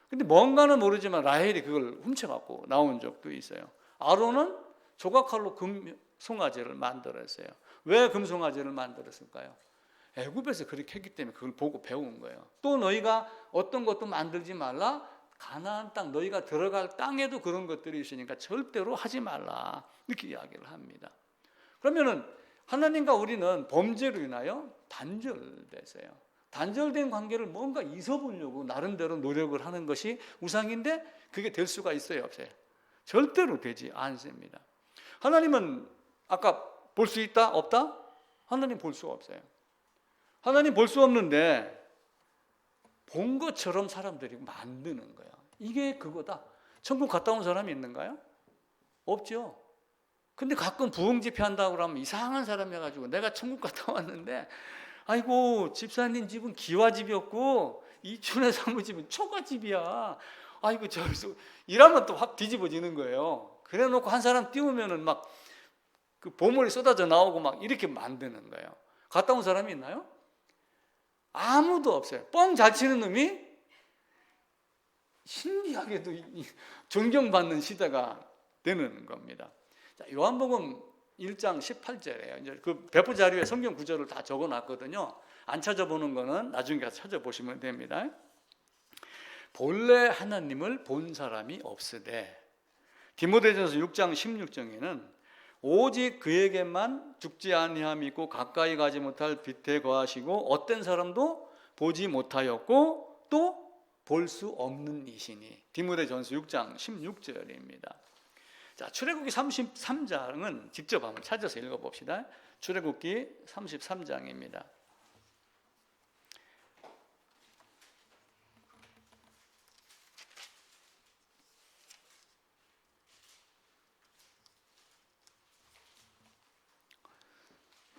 근데 뭔가는 모르지만 라헬이 그걸 훔쳐갖고 나온 적도 있어요. 아론은 조각칼로 금 송아지를 만들었어요. 왜 금송아지를 만들었을까요? 애굽에서 그렇게 했기 때문에 그걸 보고 배운 거예요. 또 너희가 어떤 것도 만들지 말라. 가나안 땅, 너희가 들어갈 땅에도 그런 것들이 있으니까 절대로 하지 말라. 이렇게 이야기를 합니다. 그러면은 하나님과 우리는 범죄로 인하여 단절됐어요. 단절된 관계를 뭔가 잊어보려고 나름대로 노력을 하는 것이 우상인데 그게 될 수가 있어요, 없어요? 절대로 되지 않습니다. 하나님은 아까 볼 수 있다, 없다? 하나님 볼 수 없어요. 하나님 볼 수 없는데 본 것처럼 사람들이 만드는 거야. 이게 그거다. 천국 갔다 온 사람이 있는가요? 없죠. 근데 가끔 부흥집회 한다고 그러면 이상한 사람이어가지고 내가 천국 갔다 왔는데 아이고 집사님 집은 기와집이었고 이춘의 사무집은 초가집이야. 아이고 저기서 이러면 또 확 뒤집어지는 거예요. 그래 놓고 한 사람 띄우면은 막 그 보물이 쏟아져 나오고 막 이렇게 만드는 거예요. 갔다 온 사람이 있나요? 아무도 없어요. 뻥 잘 치는 놈이 신기하게도 존경받는 시대가 되는 겁니다. 자, 요한복음 1장 18절이에요. 이제 그 배포 자료에 성경 구절을 다 적어놨거든요. 안 찾아보는 거는 나중에 가서 찾아보시면 됩니다. 본래 하나님을 본 사람이 없으되 디모데전서 6장 16절에는 오직 그에게만 죽지 아니함이 있고 가까이 가지 못할 빛에 거하시고 어떤 사람도 보지 못하였고 또 볼 수 없는 이시니 디모데전서 6장 16절입니다. 자, 출애굽기 33장은 직접 한번 찾아서 읽어봅시다. 출애굽기 33장입니다.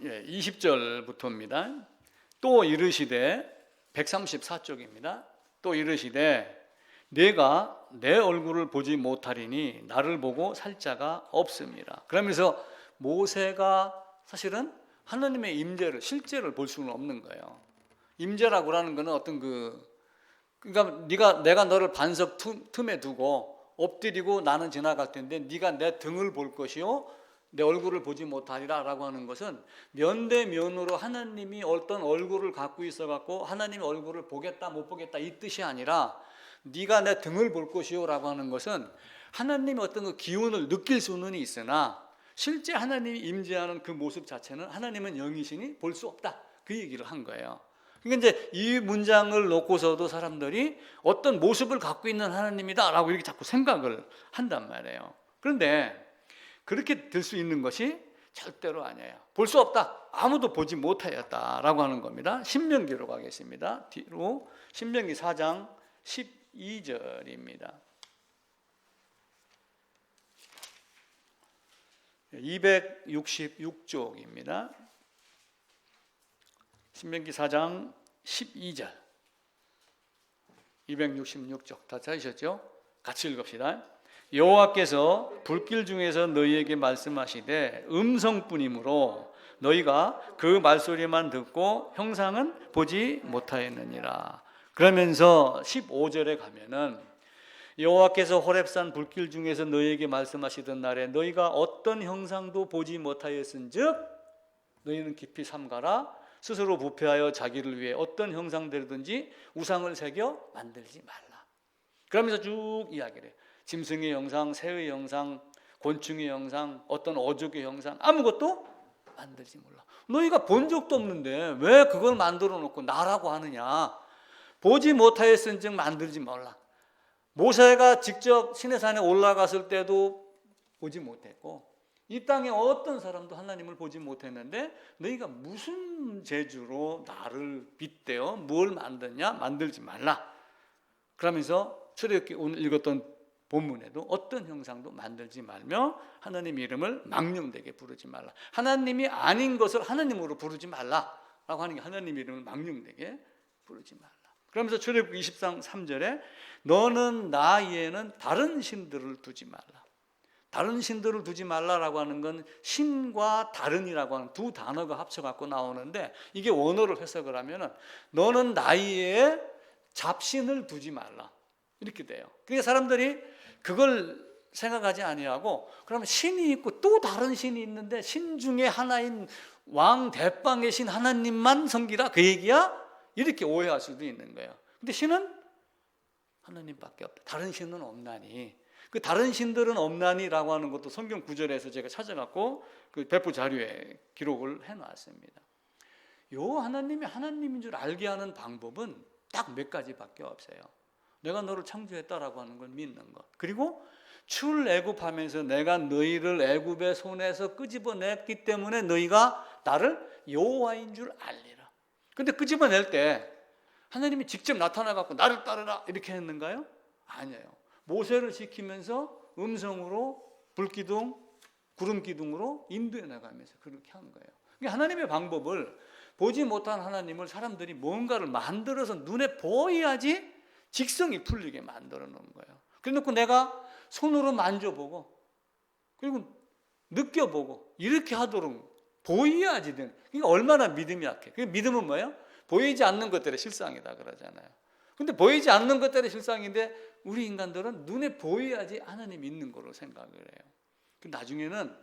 20절부터입니다. 또 이르시되 134쪽입니다. 또 이르시되 내가 내 얼굴을 보지 못하리니 나를 보고 살 자가 없음이라. 그러면서 모세가 사실은 하나님의 임재를 실제를 볼 수는 없는 거예요. 임재라고 하는 거는 어떤 그러니까 내가 너를 반석 틈에 두고 엎드리고 나는 지나갈 텐데 네가 내 등을 볼 것이요 내 얼굴을 보지 못하리라 라고 하는 것은 면대면으로 하나님이 어떤 얼굴을 갖고 있어 갖고 하나님의 얼굴을 보겠다 못 보겠다 이 뜻이 아니라 네가 내 등을 볼 것이요 라고 하는 것은 하나님의 어떤 그 기운을 느낄 수는 있으나 실제 하나님이 임재하는 그 모습 자체는 하나님은 영이시니 볼 수 없다, 그 얘기를 한 거예요. 그러니까 이제 이 문장을 놓고서도 사람들이 어떤 모습을 갖고 있는 하나님이다 라고 이렇게 자꾸 생각을 한단 말이에요. 그런데 그렇게 될 수 있는 것이 절대로 아니에요. 볼 수 없다, 아무도 보지 못하였다 라고 하는 겁니다. 신명기로 가겠습니다. 뒤로 신명기 4장 12절입니다 266쪽입니다 신명기 4장 12절 266쪽 다 찾으셨죠? 같이 읽읍시다. 여호와께서 불길 중에서 너희에게 말씀하시되 음성뿐이므로 너희가 그 말소리만 듣고 형상은 보지 못하였느니라. 그러면서 15절에 가면은 여호와께서 호렙산 불길 중에서 너희에게 말씀하시던 날에 너희가 어떤 형상도 보지 못하였은즉 너희는 깊이 삼가라. 스스로 부패하여 자기를 위해 어떤 형상들든지 우상을 새겨 만들지 말라. 그러면서 쭉 이야기를 해요. 짐승의 형상, 새의 형상, 곤충의 형상, 어떤 어족의 형상 아무것도 만들지 몰라. 너희가 본 적도 없는데 왜 그걸 만들어 놓고 나라고 하느냐. 보지 못하였은즉 만들지 말라. 모세가 직접 시내산에 올라갔을 때도 보지 못했고 이 땅에 어떤 사람도 하나님을 보지 못했는데 너희가 무슨 재주로 나를 빗대어 뭘 만드냐? 만들지 말라. 그러면서 출애굽기 오늘 읽었던 본문에도 어떤 형상도 만들지 말며 하나님 이름을 망령되게 부르지 말라. 하나님이 아닌 것을 하나님으로 부르지 말라라고 하는 게 하나님 이름을 망령되게 부르지 말라. 그러면서 출애굽기 20장 3절에 너는 나 이에는 다른 신들을 두지 말라. 다른 신들을 두지 말라라고 하는 건 신과 다른이라고 하는 두 단어가 합쳐갖고 나오는데 이게 원어를 해석을 하면은 너는 나이에 잡신을 두지 말라 이렇게 돼요. 그러니까 사람들이 그걸 생각하지 아니하고 그러면 신이 있고 또 다른 신이 있는데 신 중에 하나인 왕 대빵의 신 하나님만 섬기라 그 얘기야? 이렇게 오해할 수도 있는 거예요. 근데 신은 하나님밖에 없다. 다른 신은 없나니. 그 다른 신들은 없나니라고 하는 것도 성경 구절에서 제가 찾아갖고 그 배포 자료에 기록을 해놨습니다. 요 하나님이 하나님인 줄 알게 하는 방법은 딱 몇 가지밖에 없어요. 내가 너를 창조했다라고 하는 걸 믿는 것. 그리고 출애굽하면서 내가 너희를 애굽의 손에서 끄집어냈기 때문에 너희가 나를 여호와인 줄 알리라. 근데 끄집어낼 때 하나님이 직접 나타나갖고 나를 따르라 이렇게 했는가요? 아니에요. 모세를 시키면서 음성으로 불기둥, 구름기둥으로 인도해 나가면서 그렇게 한 거예요. 그러니까 하나님의 방법을 보지 못한 하나님을 사람들이 뭔가를 만들어서 눈에 보여야지 직성이 풀리게 만들어 놓은 거예요. 그래놓고 내가 손으로 만져보고 그리고 느껴보고 이렇게 하도록 보여야지 되는. 그러니까 얼마나 믿음이 약해. 그 믿음은 뭐예요? 보이지 않는 것들의 실상이다 그러잖아요. 근데 보이지 않는 것들의 실상인데 우리 인간들은 눈에 보여야지 하나님 있는 거로 생각을 해요. 나중에는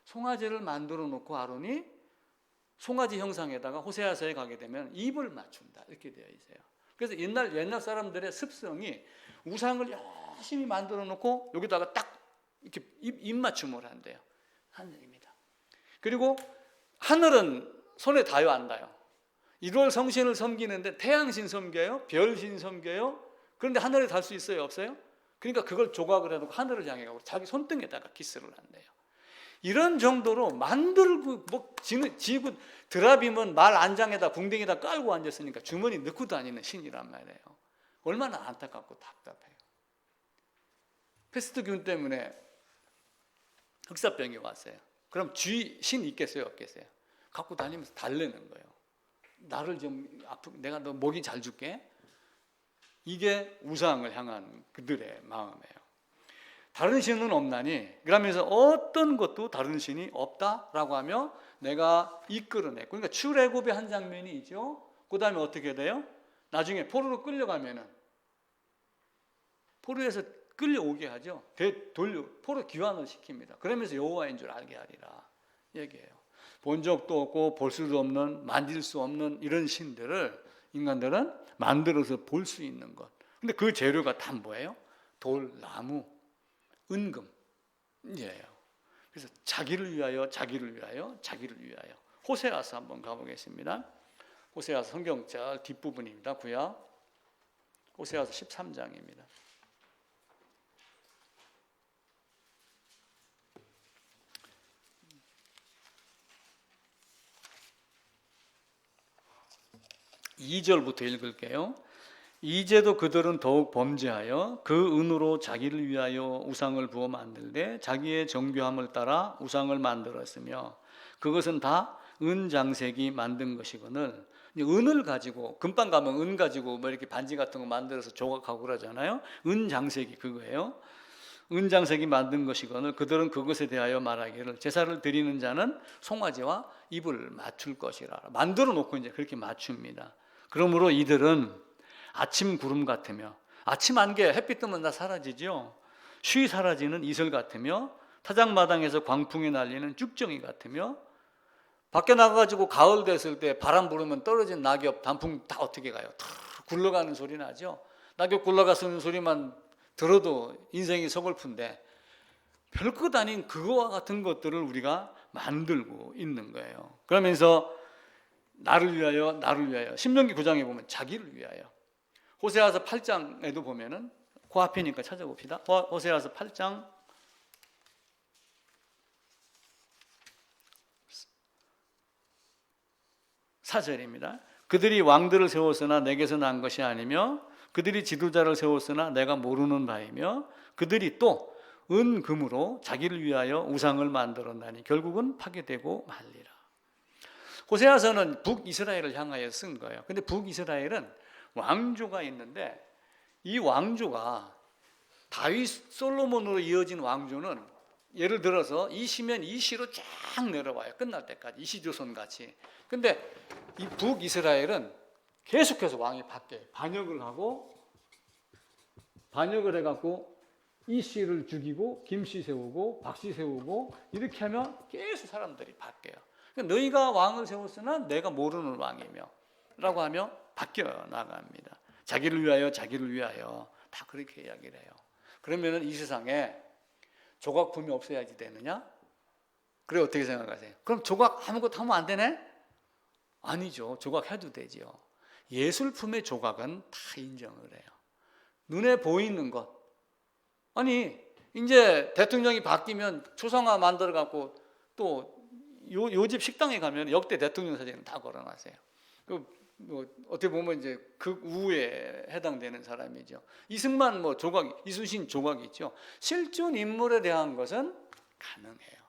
송아지를 만들어 놓고 아론이 송아지 형상에다가 호세아서에 가게 되면 입을 맞춘다 이렇게 되어 있어요. 그래서 옛날 사람들의 습성이 우상을 열심히 만들어 놓고 여기다가 딱 이렇게 입 맞춤을 한대요. 하늘입니다. 그리고 하늘은 손에 닿아요 안 닿아요? 1월 성신을 섬기는데 태양신 섬겨요? 별신 섬겨요? 그런데 하늘에 닿을 수 있어요? 없어요? 그러니까 그걸 조각을 해놓고 하늘을 향해 가고 자기 손등에다가 키스를 한대요. 이런 정도로 만들고 지구 드라빔은 말 안장에다 궁뎅이에다 깔고 앉았으니까 주머니 넣고 다니는 신이란 말이에요. 얼마나 안타깝고 답답해요. 패스트균 때문에 흑사병이 왔어요. 그럼 신 있겠어요? 없겠어요? 갖고 다니면서 달래는 거예요. 나를 좀 내가 너 먹이 잘 줄게. 이게 우상을 향한 그들의 마음이에요. 다른 신은 없나니, 그러면서 어떤 것도 다른 신이 없다라고 하며 내가 이끌어내. 그러니까 출애굽의 한 장면이 있죠. 그 다음에 어떻게 돼요? 나중에 포로로 끌려가면은 포로에서 끌려오게 하죠. 포로 귀환을 시킵니다. 그러면서 여호와인 줄 알게 하리라 얘기해요. 본 적도 없고 볼 수도 없는, 만질 수 없는 이런 신들을 인간들은 만들어서 볼 수 있는 것. 근데 그 재료가 다 뭐예요? 돌, 나무, 은금 이래요. 그래서 자기를 위하여, 자기를 위하여, 자기를 위하여. 호세아서 한번 가보겠습니다. 호세아서 성경절 뒷부분입니다. 구약 호세아서 13장입니다. (2절부터) 읽을게요. 이제도 그들은 더욱 범죄하여 그 은으로 자기를 위하여 우상을 부어 만들되 자기의 정교함을 따라 우상을 만들었으며 그것은 다 은장색이 만든 것이거늘. 은을 가지고, 금방 가면 은 가지고 뭐 이렇게 반지 같은 거 만들어서 조각하고 그러잖아요. 은장색이 그거예요. 은장색이 만든 것이거늘 그들은 그것에 대하여 말하기를 제사를 드리는 자는 송아지와 입을 맞출 것이라. 만들어 놓고 이제 그렇게 맞춥니다. 그러므로 이들은 아침 구름 같으며, 아침 안개, 햇빛 뜨면 다 사라지죠. 쉬 사라지는 이슬 같으며, 타작마당에서 광풍이 날리는 쭉정이 같으며, 밖에 나가가지고 가을 됐을 때 바람 부르면 떨어진 낙엽, 단풍 다 어떻게 가요? 다 굴러가는 소리 나죠. 낙엽 굴러가는 소리만 들어도 인생이 서글픈데 별것 아닌 그거와 같은 것들을 우리가 만들고 있는 거예요. 그러면서 나를 위하여, 나를 위하여. 신명기 9장에 보면 자기를 위하여. 호세아서 8장에도 보면은 그 앞이니까 찾아봅시다. 호세아서 8장 4절입니다. 그들이 왕들을 세웠으나 내게서 난 것이 아니며 그들이 지도자를 세웠으나 내가 모르는 바이며 그들이 또 은금으로 자기를 위하여 우상을 만들었나니 결국은 파괴되고 말리라. 호세아서는 북이스라엘을 향하여 쓴 거예요. 근데 북이스라엘은 왕조가 있는데 이 왕조가 다윗 솔로몬으로 이어진 왕조는 예를 들어서 이 시면 이 시로 쫙 내려와요. 끝날 때까지 이시조선 같이. 근데 이 북이스라엘은 계속해서 왕이 바뀌어요. 반역을 해갖고 이 씨를 죽이고 김씨 세우고 박씨 세우고 이렇게 하면 계속 사람들이 바뀌어요. 그러니까 너희가 왕을 세웠으나 내가 모르는 왕이며 라고 하며 바뀌어 나갑니다. 자기를 위하여, 자기를 위하여 다 그렇게 이야기를 해요. 그러면 이 세상에 조각품이 없어야지 되느냐? 그래 어떻게 생각하세요? 그럼 조각 아무것도 하면 안 되네? 아니죠. 조각해도 되죠. 예술품의 조각은 다 인정을 해요. 눈에 보이는 것. 아니 이제 대통령이 바뀌면 초상화 만들어 갖고 또 요 집 식당에 가면 역대 대통령 사진을 다 걸어놨어요. 뭐 어떻게 보면 이제 극우에 해당되는 사람이죠. 이승만 뭐 조각, 이순신 조각이 있죠. 실존 인물에 대한 것은 가능해요.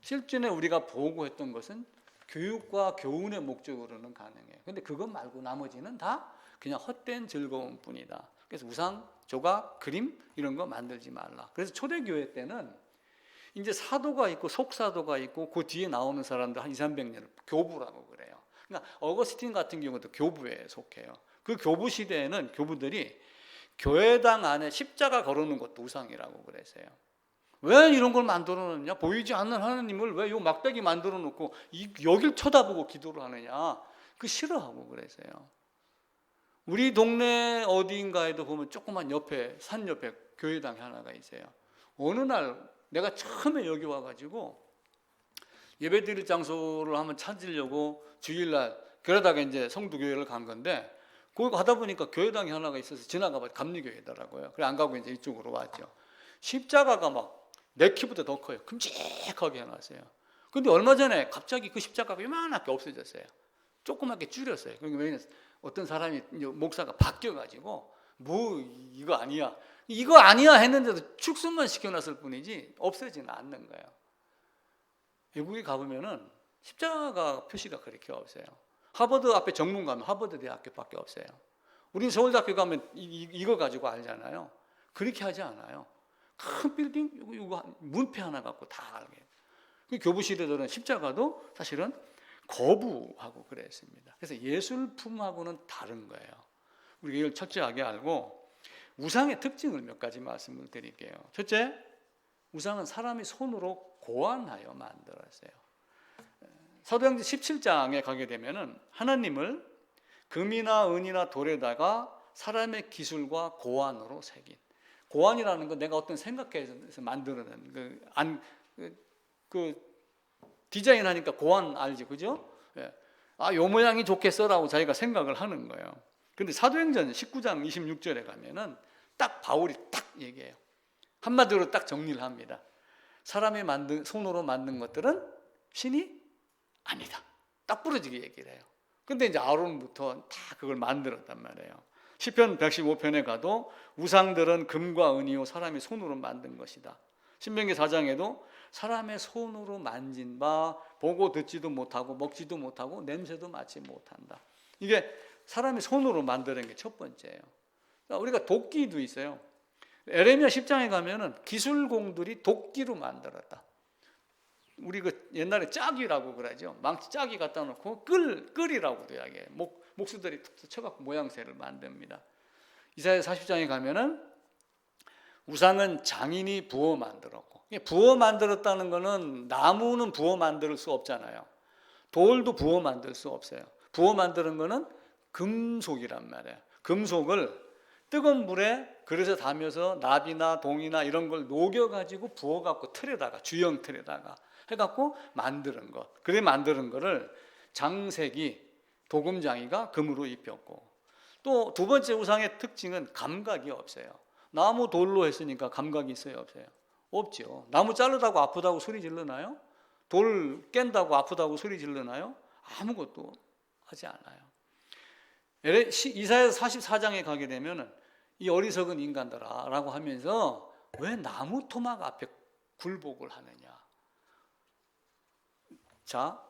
실존에 우리가 보고했던 것은 교육과 교훈의 목적으로는 가능해요. 근데 그것 말고 나머지는 다 그냥 헛된 즐거움뿐이다. 그래서 우상, 조각, 그림 이런 거 만들지 말라. 그래서 초대교회 때는 이제 사도가 있고 속사도가 있고 그 뒤에 나오는 사람들 한 200~300년을 교부라고 그래요. 그러니까 어거스틴 같은 경우도 교부에 속해요. 그 교부 시대에는 교부들이 교회당 안에 십자가 걸어놓은 것도 우상이라고 그랬어요. 왜 이런 걸 만들어 놓느냐? 보이지 않는 하나님을 왜 요 막대기 만들어 놓고 여길 쳐다보고 기도를 하느냐? 그 싫어하고 그랬어요. 우리 동네 어디인가에도 보면 조그만 옆에 산 옆에 교회당이 하나가 있어요. 어느 날 내가 처음에 여기 와가지고 예배드릴 장소를 한번 찾으려고 주일날 그러다가 이제 성도교회를 간 건데 거기 가다 보니까 교회당이 하나가 있어서 지나가봐 감리교회더라고요. 그래 안 가고 이제 이쪽으로 왔죠. 십자가가 막 내 키보다 더 커요. 큼직하게 해놨어요. 근데 얼마 전에 갑자기 그 십자가가 요만하게 없어졌어요. 조그맣게 줄였어요. 그러니까 왜냐면 어떤 사람이 목사가 바뀌어가지고 뭐 이거 아니야 했는데도 축소만 시켜놨을 뿐이지 없어지는 않는 거예요. 외국에 가보면은 십자가 표시가 그렇게 없어요. 하버드 앞에 정문 가면 하버드 대학교밖에 없어요. 우린 서울대학교 가면 이거 가지고 알잖아요. 그렇게 하지 않아요. 큰 빌딩 이거 문패 하나 갖고 다 알게. 그 교부시대들은 십자가도 사실은 거부하고 그랬습니다. 그래서 예술품하고는 다른 거예요. 우리가 이걸 철저하게 알고 우상의 특징을 몇 가지 말씀을 드릴게요. 첫째, 우상은 사람이 손으로 고안하여 만들었어요. 사도행전 17장에 가게 되면은 하나님을 금이나 은이나 돌에다가 사람의 기술과 고안으로 새긴, 고안이라는 건 내가 어떤 생각해서 만드는 그 디자인하니까 고안 알지, 그죠? 예. 아, 요 모양이 좋겠어라고 자기가 생각을 하는 거예요. 근데 사도행전 19장 26절에 가면은 딱 바울이 딱 얘기해요. 한마디로 딱 정리를 합니다. 사람이 손으로 만든 것들은 신이 아니다. 딱 부러지게 얘기를 해요. 근데 이제 아론부터 다 그걸 만들었단 말이에요. 시편 115편에 가도 우상들은 금과 은이요 사람이 손으로 만든 것이다. 신명기 4장에도 사람의 손으로 만진 바 보고 듣지도 못하고 먹지도 못하고 냄새도 맡지 못한다. 이게 사람이 손으로 만드는 게 첫 번째예요. 우리가 도끼도 있어요. 에레미야 10장에 가면은 기술공들이 도끼로 만들었다. 우리 그 옛날에 짝이라고 그러죠. 망치 짝이 갖다 놓고 끌이라고도 이야기해요. 목수들이 툭툭 쳐갖고 모양새를 만듭니다. 이사야 40장에 가면은 우상은 장인이 부어 만들었고, 부어 만들었다는 거는 나무는 부어 만들 수 없잖아요. 돌도 부어 만들 수 없어요. 부어 만드는 거는 금속이란 말이에요. 금속을 뜨거운 물에 그릇에 담아서 납이나 동이나 이런 걸 녹여가지고 부어갖고 틀에다가, 주형 틀에다가 해갖고 만드는 것. 그래 만드는 거를 장색이, 도금장이가 금으로 입혔고, 또 두 번째 우상의 특징은 감각이 없어요. 나무 돌로 했으니까 감각이 있어요, 없어요? 없죠. 나무 자르다고 아프다고 소리 질르나요? 돌 깬다고 아프다고 소리 질르나요? 아무것도 하지 않아요. 이사야 44장에 가게 되면은 이 어리석은 인간들아 라고 하면서 왜 나무 토막 앞에 굴복을 하느냐. 자,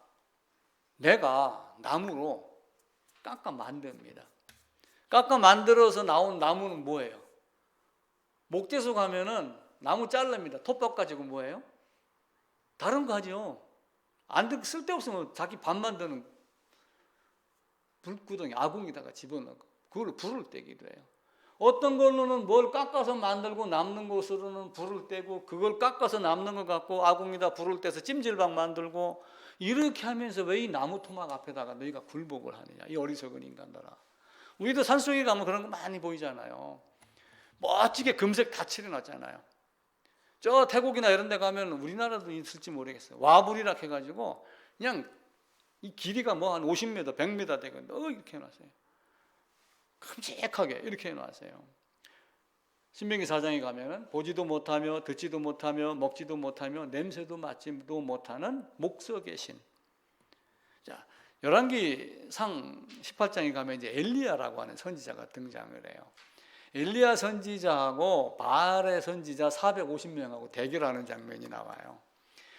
내가 나무로 깎아 만듭니다. 깎아 만들어서 나온 나무는 뭐예요? 목재소 가면은 나무 자릅니다. 톱밥 가지고 뭐예요? 다른 거 하죠. 안 쓸데없으면 자기 밥 만드는 불구덩이, 아궁에다가 집어넣고 그걸로 불을 떼기도 해요. 어떤 걸로는 뭘 깎아서 만들고 남는 것으로는 불을 떼고, 그걸 깎아서 남는 것 갖고 아궁에다 불을 떼서 찜질방 만들고, 이렇게 하면서 왜 이 나무 토막 앞에다가 너희가 굴복을 하느냐, 이 어리석은 인간들아. 우리도 산속에 가면 그런 거 많이 보이잖아요. 멋지게 금색 다 칠해놨잖아요. 저 태국이나 이런 데 가면 우리나라도 있을지 모르겠어요. 와불이라 해가지고 그냥 이 길이가 뭐 한 50m, 100m 되거든요. 이렇게 해놨어요. 큼직하게 이렇게 해놨어요. 신명기 4장에 가면은 보지도 못하며 듣지도 못하며 먹지도 못하며 냄새도 맡지도 못하는 목석의 신. 자, 열왕기상 18장에 가면 이제 엘리야라고 하는 선지자가 등장을 해요. 엘리야 선지자하고 바알의 선지자 450명하고 대결하는 장면이 나와요.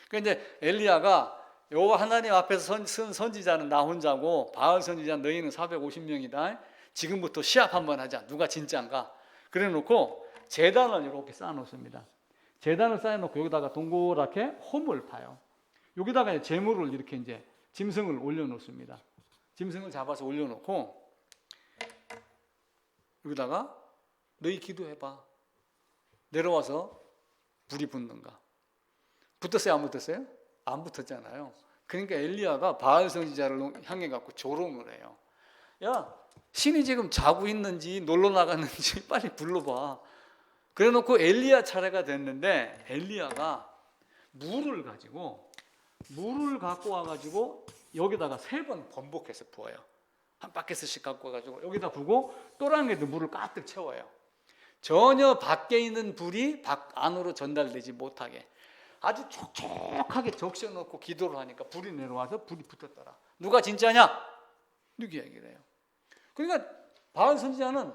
그러니까 이제 엘리야가 요 하나님 앞에서 쓴 선지자는 나 혼자고 바알 선지자 너희는 450명이다. 지금부터 시합 한번 하자. 누가 진짜인가? 그래 놓고 제단을 이렇게 쌓아 놓습니다. 제단을 쌓아 놓고 여기다가 동그랗게 홈을 파요. 여기다가 이제 재물을 이렇게 이제 짐승을 올려 놓습니다. 짐승을 잡아서 올려 놓고 여기다가 너희 기도해 봐. 내려와서 불이 붙는가? 붙었어요, 안 붙었어요? 안 붙었잖아요. 그러니까 엘리야가 바알 선지자를 향해 갖고 조롱을 해요. 야, 신이 지금 자고 있는지 놀러 나갔는지 빨리 불러봐. 그래 놓고 엘리야 차례가 됐는데 엘리야가 물을 갖고 와가지고 여기다가 3번 번복해서 부어요. 한 바켓씩 갖고 와가지고 여기다 부고 또랑에도 물을 가득 채워요. 전혀 밖에 있는 불이 밖 안으로 전달되지 못하게 아주 촉촉하게 적셔놓고 기도를 하니까 불이 내려와서 불이 붙었더라. 누가 진짜냐? 이렇게 얘기를 해요. 그러니까 바알 선지자는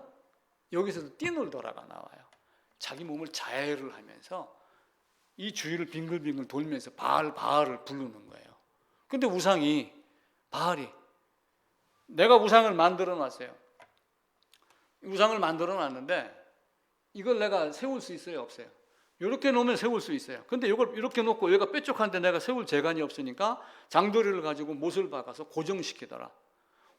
여기서도 뛰놀더라가 나와요. 자기 몸을 자해를 하면서 이 주위를 빙글빙글 돌면서 바알을 부르는 거예요. 근데 우상이, 바알이, 내가 우상을 만들어 놨어요. 우상을 만들어 놨는데 이걸 내가 세울 수 있어요, 없어요? 이렇게 놓으면 세울 수 있어요. 근데 이걸 이렇게 놓고 얘가 뾰족한데 내가 세울 재간이 없으니까 장도리를 가지고 못을 박아서 고정시키더라.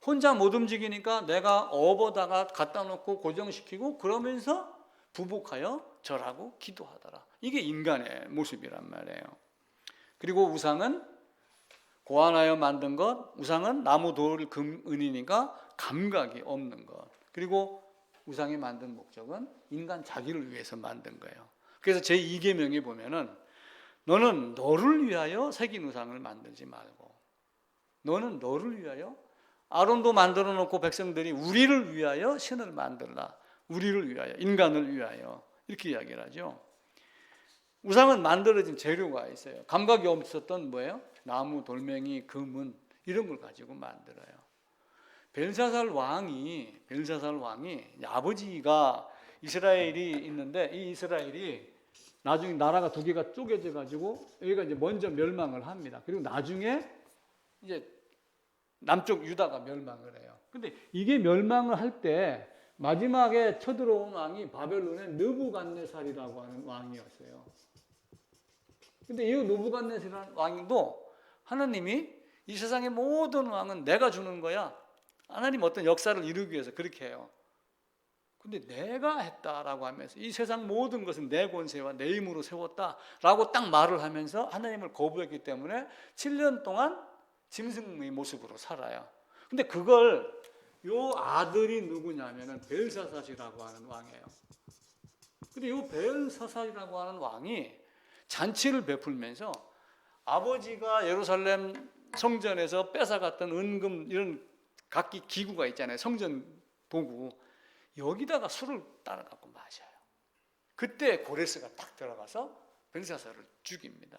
혼자 못 움직이니까 내가 업어다가 갖다 놓고 고정시키고 그러면서 부복하여 절하고 기도하더라. 이게 인간의 모습이란 말이에요. 그리고 우상은 고안하여 만든 것, 우상은 나무, 돌, 금, 은이니까 감각이 없는 것. 그리고 우상이 만든 목적은 인간 자기를 위해서 만든 거예요. 그래서 제2계명에 보면은 너는 너를 위하여 새긴 우상을 만들지 말고, 너는 너를 위하여, 아론도 만들어 놓고 백성들이 우리를 위하여 신을 만들라. 우리를 위하여, 인간을 위하여 이렇게 이야기를 하죠. 우상은 만들어진 재료가 있어요. 감각이 없었던 뭐예요? 나무, 돌멩이, 금은 이런 걸 가지고 만들어요. 벨사살 왕이 아버지가 이스라엘이 있는데 이 이스라엘이 나중에 나라가 두 개가 쪼개져 가지고 여기가 이제 먼저 멸망을 합니다. 그리고 나중에 이제 남쪽 유다가 멸망을 해요. 근데 이게 멸망을 할 때 마지막에 쳐들어온 왕이 바벨론의 느부갓네살이라고 하는 왕이었어요. 근데 이 느부갓네살이라는 왕도 하나님이 이 세상의 모든 왕은 내가 주는 거야. 하나님 어떤 역사를 이루기 위해서 그렇게 해요. 근데 내가 했다라고 하면서 이 세상 모든 것은 내 권세와 내 힘으로 세웠다라고 딱 말을 하면서 하나님을 거부했기 때문에 7년 동안 짐승의 모습으로 살아요. 근데 그걸 요 아들이 누구냐면은 벨사살이라고 하는 왕이에요. 근데 요 벨사살이라고 하는 왕이 잔치를 베풀면서 아버지가 예루살렘 성전에서 뺏어갔던 은금 이런 각기 기구가 있잖아요. 성전 도구. 여기다가 술을 따라갖고 마셔요. 그때 고레스가 딱 들어가서 벨사살을 죽입니다.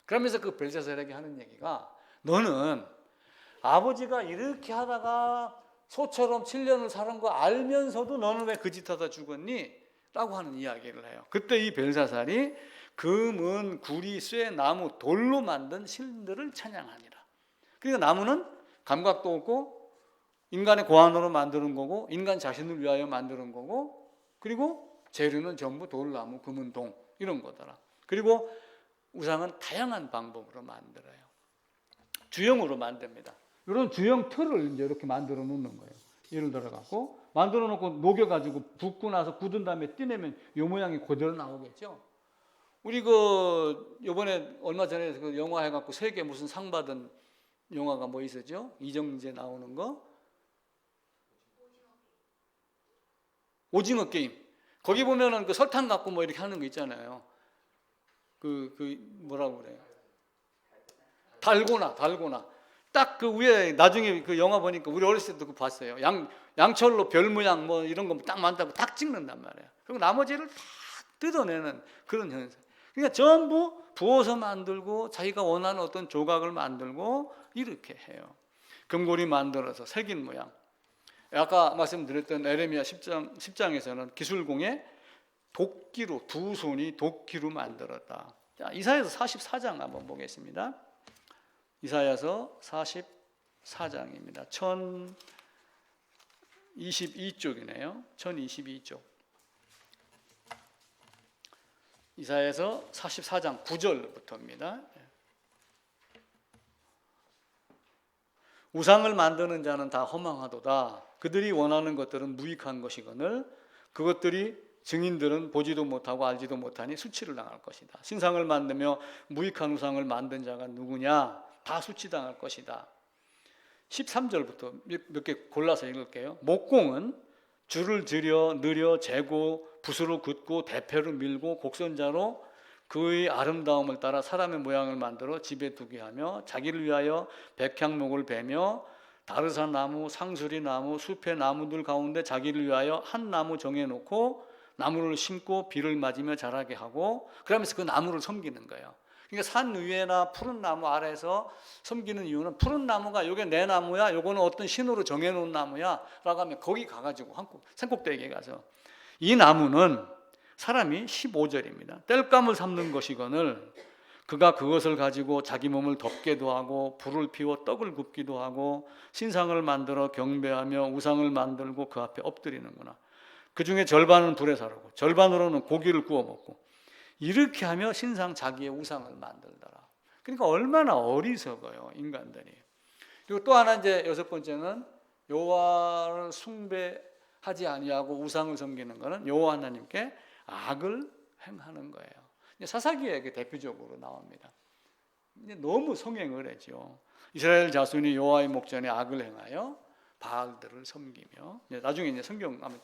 그러면서 그 벨사살에게 하는 얘기가 너는 아버지가 이렇게 하다가 소처럼 7년을 사는 거 알면서도 너는 왜 그 짓 하다 죽었니? 라고 하는 이야기를 해요. 그때 이 벨사살이 금, 은, 구리, 쇠, 나무, 돌로 만든 신들을 찬양하니라. 그러니까 나무는 감각도 없고 인간의 고안으로 만드는 거고 인간 자신을 위하여 만드는 거고 그리고 재료는 전부 돌나무, 금은 동 이런 거더라. 그리고 우상은 다양한 방법으로 만들어요. 주형으로 만듭니다. 이런 주형 틀을 이제 이렇게 만들어 놓는 거예요. 예를 들어 갖고 만들어 놓고 녹여 가지고 붓고 나서 굳은 다음에 띠내면 이 모양이 그대로 나오겠죠. 우리 그 요번에 얼마 전에 그 영화 해 갖고 세계 무슨 상 받은 영화가 뭐 있었죠? 이정재 나오는 거. 오징어 게임. 거기 보면은 그 설탕 갖고 뭐 이렇게 하는 거 있잖아요. 그 뭐라고 그래요? 달고나. 딱 그 위에 나중에 그 영화 보니까 우리 어렸을 때도 그거 봤어요. 양철로 별 모양 뭐 이런 거 딱 만들고 딱 찍는단 말이에요. 그리고 나머지를 다 뜯어내는 그런 현상. 그러니까 전부 부어서 만들고 자기가 원하는 어떤 조각을 만들고 이렇게 해요. 금고리 만들어서 새긴 모양. 아까 말씀드렸던 에레미야 10장에서는 기술공에 도끼로 두 손이 도끼로 만들었다. 자, 이사야서 44장 한번 보겠습니다. 이사야서 44장입니다. 1022쪽이네요. 1022쪽. 이사야서 44장 9절부터입니다. 우상을 만드는 자는 다 허망하도다. 그들이 원하는 것들은 무익한 것이거늘 그것들이 증인들은 보지도 못하고 알지도 못하니 수치를 당할 것이다. 신상을 만들며 무익한 우상을 만든 자가 누구냐? 다 수치당할 것이다. 13절부터 몇 개 골라서 읽을게요. 목공은 줄을 들여 느려 재고 붓으로 긋고 대패로 밀고 곡선자로 그의 아름다움을 따라 사람의 모양을 만들어 집에 두게 하며 자기를 위하여 백향목을 베며 다르산 나무, 상수리 나무, 숲의 나무들 가운데 자기를 위하여 한 나무 정해놓고 나무를 심고 비를 맞으며 자라게 하고 그러면서 그 나무를 섬기는 거예요. 그러니까 산 위에나 푸른 나무 아래에서 섬기는 이유는 푸른 나무가 이게 내 나무야, 요거는 어떤 신으로 정해놓은 나무야 라고 하면 거기 가가지고 산꼭대기에 가서 이 나무는 사람이 15절입니다. 땔감을 삼는 것이거늘 그가 그것을 가지고 자기 몸을 덮게도 하고 불을 피워 떡을 굽기도 하고 신상을 만들어 경배하며 우상을 만들고 그 앞에 엎드리는구나. 그 중에 절반은 불에 사르고 절반으로는 고기를 구워 먹고 이렇게 하며 신상 자기의 우상을 만들더라. 그러니까 얼마나 어리석어요, 인간들이. 그리고 또 하나 이제 여섯 번째는 여호와를 숭배하지 아니하고 우상을 섬기는 것은 여호와 하나님께 악을 행하는 거예요. 사사기에 대표적으로 나옵니다. 너무 성행을 했죠. 이스라엘 자손이 여호와의 목전에 악을 행하여 바알들을 섬기며, 나중에 이제 성경 한번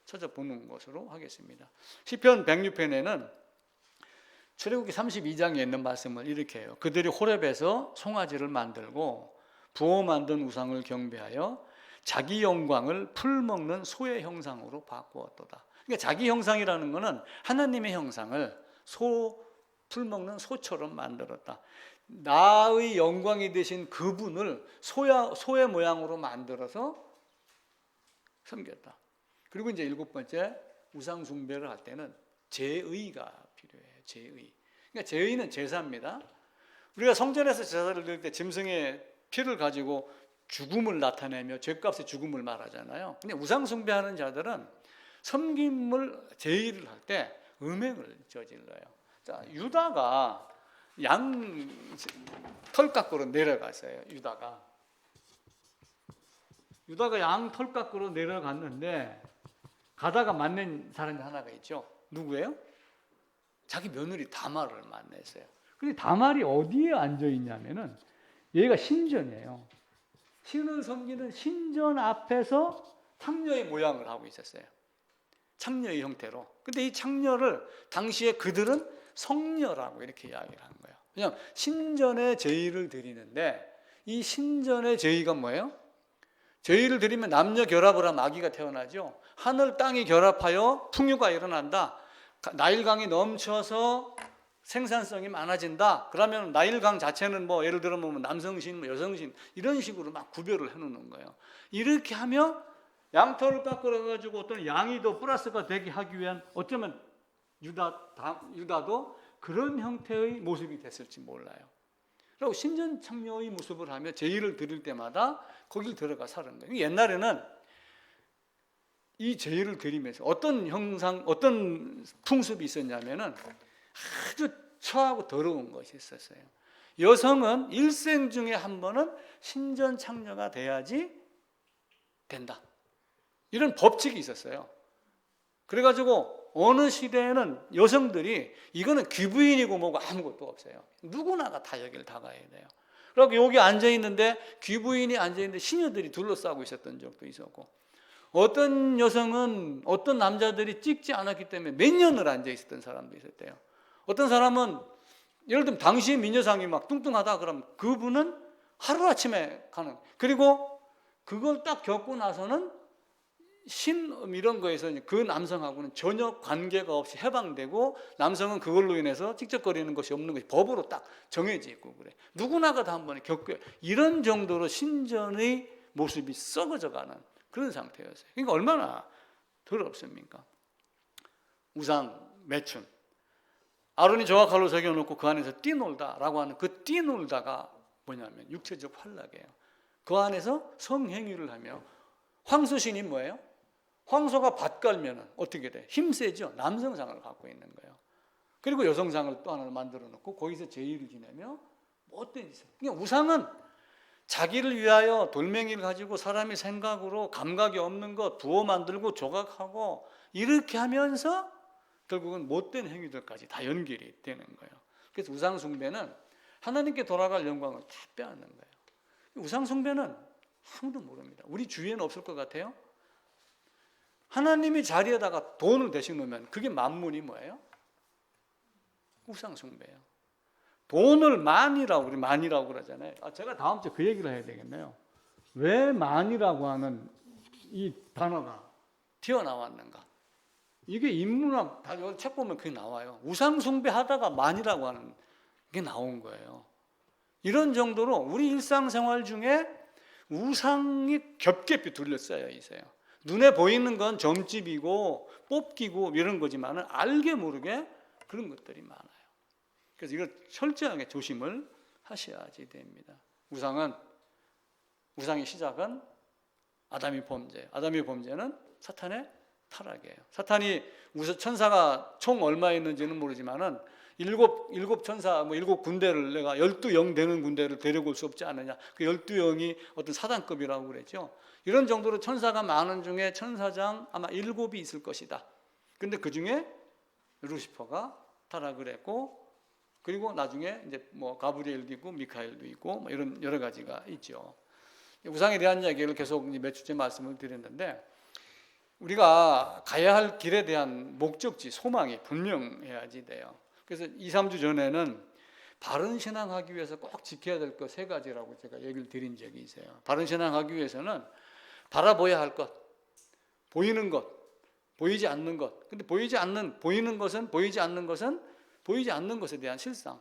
찾아보는 것으로 하겠습니다. 시편 106편에는 출애굽기 32장에 있는 말씀을 이렇게 해요. 그들이 호렙에서 송아지를 만들고 부어 만든 우상을 경배하여 자기 영광을 풀 먹는 소의 형상으로 바꾸었도다. 그러니까 자기 형상이라는 것은 하나님의 형상을 풀 먹는 소처럼 만들었다. 나의 영광이 되신 그분을 소의 모양으로 만들어서 섬겼다. 그리고 이제 일곱 번째, 우상 숭배를 할 때는 제의가 필요해요. 제의. 그러니까 제의는 제사입니다. 우리가 성전에서 제사를 드릴 때 짐승의 피를 가지고 죽음을 나타내며 죄값의 죽음을 말하잖아요. 근데 우상 숭배하는 자들은 섬김을 제의를 할 때 음행을 저질러요. 자, 유다가 양 털 깎으러 내려갔어요. 유다가 양 털 깎으러 내려갔는데 가다가 만난 사람이 하나가 있죠. 누구예요? 자기 며느리 다말을 만났어요. 근데 다말이 어디에 앉아 있냐면은 얘가 신전이에요. 신을 섬기는 신전 앞에서 창녀의 모양을 하고 있었어요. 창녀의 형태로. 근데 이 창녀를 당시에 그들은 성녀라고 이렇게 이야기를 하는 거예요. 그냥 신전에 제의를 드리는데 이 신전의 제의가 뭐예요? 제의를 드리면 남녀 결합을 하면 아기가 태어나죠. 하늘 땅이 결합하여 풍요가 일어난다. 나일강이 넘쳐서 생산성이 많아진다. 그러면 나일강 자체는 뭐 예를 들어 뭐 남성신, 뭐 여성신 이런 식으로 막 구별을 해놓는 거예요. 이렇게 하며 양털을 깎아가지고 어떤 양이 더 플러스가 되게 하기 위한 어쩌면 유다도 그런 형태의 모습이 됐을지 몰라요. 그리고 신전 창녀의 모습을 하며 제의를 드릴 때마다 거길 들어가 사는 거예요. 옛날에는 이 제의를 드리면서 어떤 형상, 어떤 풍습이 있었냐면은 아주 처하고 더러운 것이 있었어요. 여성은 일생 중에 한 번은 신전 창녀가 돼야지 된다. 이런 법칙이 있었어요. 그래가지고 어느 시대에는 여성들이 이거는 귀부인이고 뭐고 아무것도 없어요. 누구나가 다 여기를 다 가야 돼요. 그리고 여기 앉아있는데 귀부인이 앉아있는데 시녀들이 둘러싸고 있었던 적도 있었고 어떤 여성은 어떤 남자들이 찍지 않았기 때문에 몇 년을 앉아있었던 사람도 있었대요. 어떤 사람은 예를 들면 당시의 미녀상이 막 뚱뚱하다 그러면 그분은 하루아침에 가는, 그리고 그걸 딱 겪고 나서는 신 이런 거에서 그 남성하고는 전혀 관계가 없이 해방되고 남성은 그걸로 인해서 찍적거리는 것이 없는 것이 법으로 딱 정해져 있고 그래. 누구나가 다 한 번에 겪어요. 이런 정도로 신전의 모습이 썩어져가는 그런 상태였어요. 그러니까 얼마나 더럽습니까? 우상, 매춘. 아론이 조각칼로 새겨놓고 그 안에서 뛰놀다라고 하는 그 뛰놀다가 뭐냐면 육체적 환락이에요. 그 안에서 성행위를 하며 황소신이 뭐예요? 황소가 밭 갈면 어떻게 돼? 힘세죠. 남성상을 갖고 있는 거예요. 그리고 여성상을 또 하나 만들어 놓고 거기서 제의를 지내며 못된 짓을. 그러니까 우상은 자기를 위하여 돌멩이를 가지고 사람의 생각으로 감각이 없는 것 부어 만들고 조각하고 이렇게 하면서 결국은 못된 행위들까지 다 연결이 되는 거예요. 그래서 우상 숭배는 하나님께 돌아갈 영광을 다 빼앗는 거예요. 우상 숭배는 아무도 모릅니다. 우리 주위에는 없을 것 같아요. 하나님이 자리에다가 돈을 대신 놓으면 그게 만문이 뭐예요? 우상 숭배예요. 돈을 만이라고 우리 만이라고 그러잖아요. 제가 다음 주에 그 얘기를 해야 되겠네요. 왜 만이라고 하는 이 단어가 튀어나왔는가? 이게 인문학 다 책 보면 그게 나와요. 우상 숭배하다가 만이라고 하는 게 나온 거예요. 이런 정도로 우리 일상생활 중에 우상이 겹겹이 둘러싸여 있어요. 눈에 보이는 건 점집이고 뽑기고 이런 거지만 알게 모르게 그런 것들이 많아요. 그래서 이걸 철저하게 조심을 하셔야지 됩니다. 우상의 시작은 아담의 범죄. 아담의 범죄는 사탄의 타락이에요. 사탄이 천사가 총 얼마 있는지는 모르지만은 일곱 천사, 일곱 군대를 내가 12영 되는 군대를 데려올 수 없지 않느냐. 그 12영이 어떤 사단급이라고 그랬죠. 이런 정도로 천사가 많은 중에 천사장 아마 7이 있을 것이다. 근데 그 중에 루시퍼가 타락을 했고, 그리고 나중에 이제 가브리엘도 있고 미카엘도 있고 이런 여러 가지가 있죠. 우상에 대한 이야기를 계속 몇 주째 말씀을 드렸는데, 우리가 가야 할 길에 대한 목적지, 소망이 분명해야지 돼요. 그래서 2, 3주 전에는 바른 신앙하기 위해서 꼭 지켜야 될 것 3가지라고 제가 얘기를 드린 적이 있어요. 바른 신앙하기 위해서는 바라봐야 할 것, 보이는 것, 보이지 않는 것. 근데 보이는 것은 보이지 않는 것은 보이지 않는 것에 대한 실상.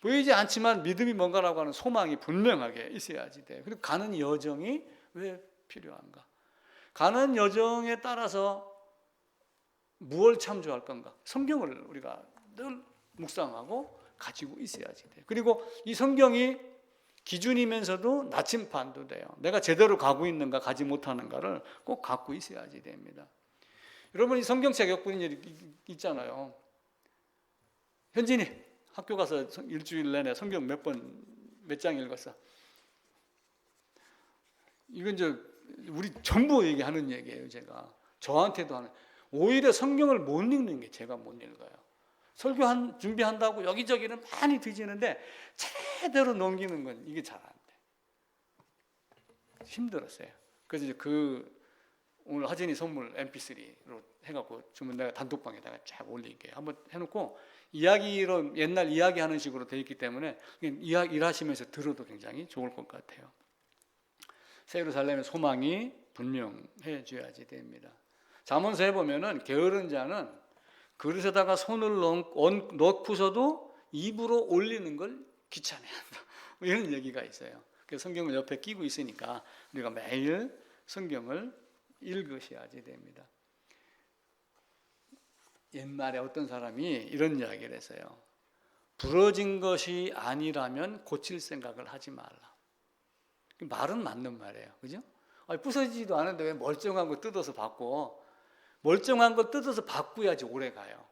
보이지 않지만 믿음이 뭔가라고 하는 소망이 분명하게 있어야지 돼요. 그리고 가는 여정이 왜 필요한가? 가는 여정에 따라서 무엇을 참조할 건가? 성경을 우리가 늘 묵상하고 가지고 있어야지 돼요. 그리고 이 성경이 기준이면서도 나침반도 돼요. 내가 제대로 가고 있는가 가지 못하는가를 꼭 갖고 있어야지 됩니다. 여러분, 이 성경책 엿보는 일이 있잖아요. 현진이 학교 가서 일주일 내내 성경 몇 장 읽었어? 이건 우리 전부 얘기하는 얘기예요. 제가 저한테도 하는. 오히려 성경을 못 읽는 게 제가 못 읽어요. 설교 준비한다고 여기저기는 많이 뒤지는데 제대로 넘기는 건 이게 잘 안 돼. 힘들었어요. 그래서 오늘 하진이 선물 MP3로 해갖고 주문 내가 단톡방에다가 쫙 올릴게요. 한번 해놓고 이야기로 옛날 이야기하는 식으로 돼 있기 때문에 일하시면서 들어도 굉장히 좋을 것 같아요. 새 예루살렘의 소망이 분명해져야지 됩니다. 잠언서에 보면은 게으른 자는 그릇에다가 손을 넣고서도 입으로 올리는 걸 귀찮아한다. 이런 얘기가 있어요. 그래서 성경을 옆에 끼고 있으니까 우리가 매일 성경을 읽으셔야지 됩니다. 옛날에 어떤 사람이 이런 이야기를 했어요. 부러진 것이 아니라면 고칠 생각을 하지 말라. 말은 맞는 말이에요. 그죠? 부서지지도 않은데 왜 멀쩡한 거 뜯어서 바꿔? 멀쩡한 거 뜯어서 바꾸야지 오래 가요.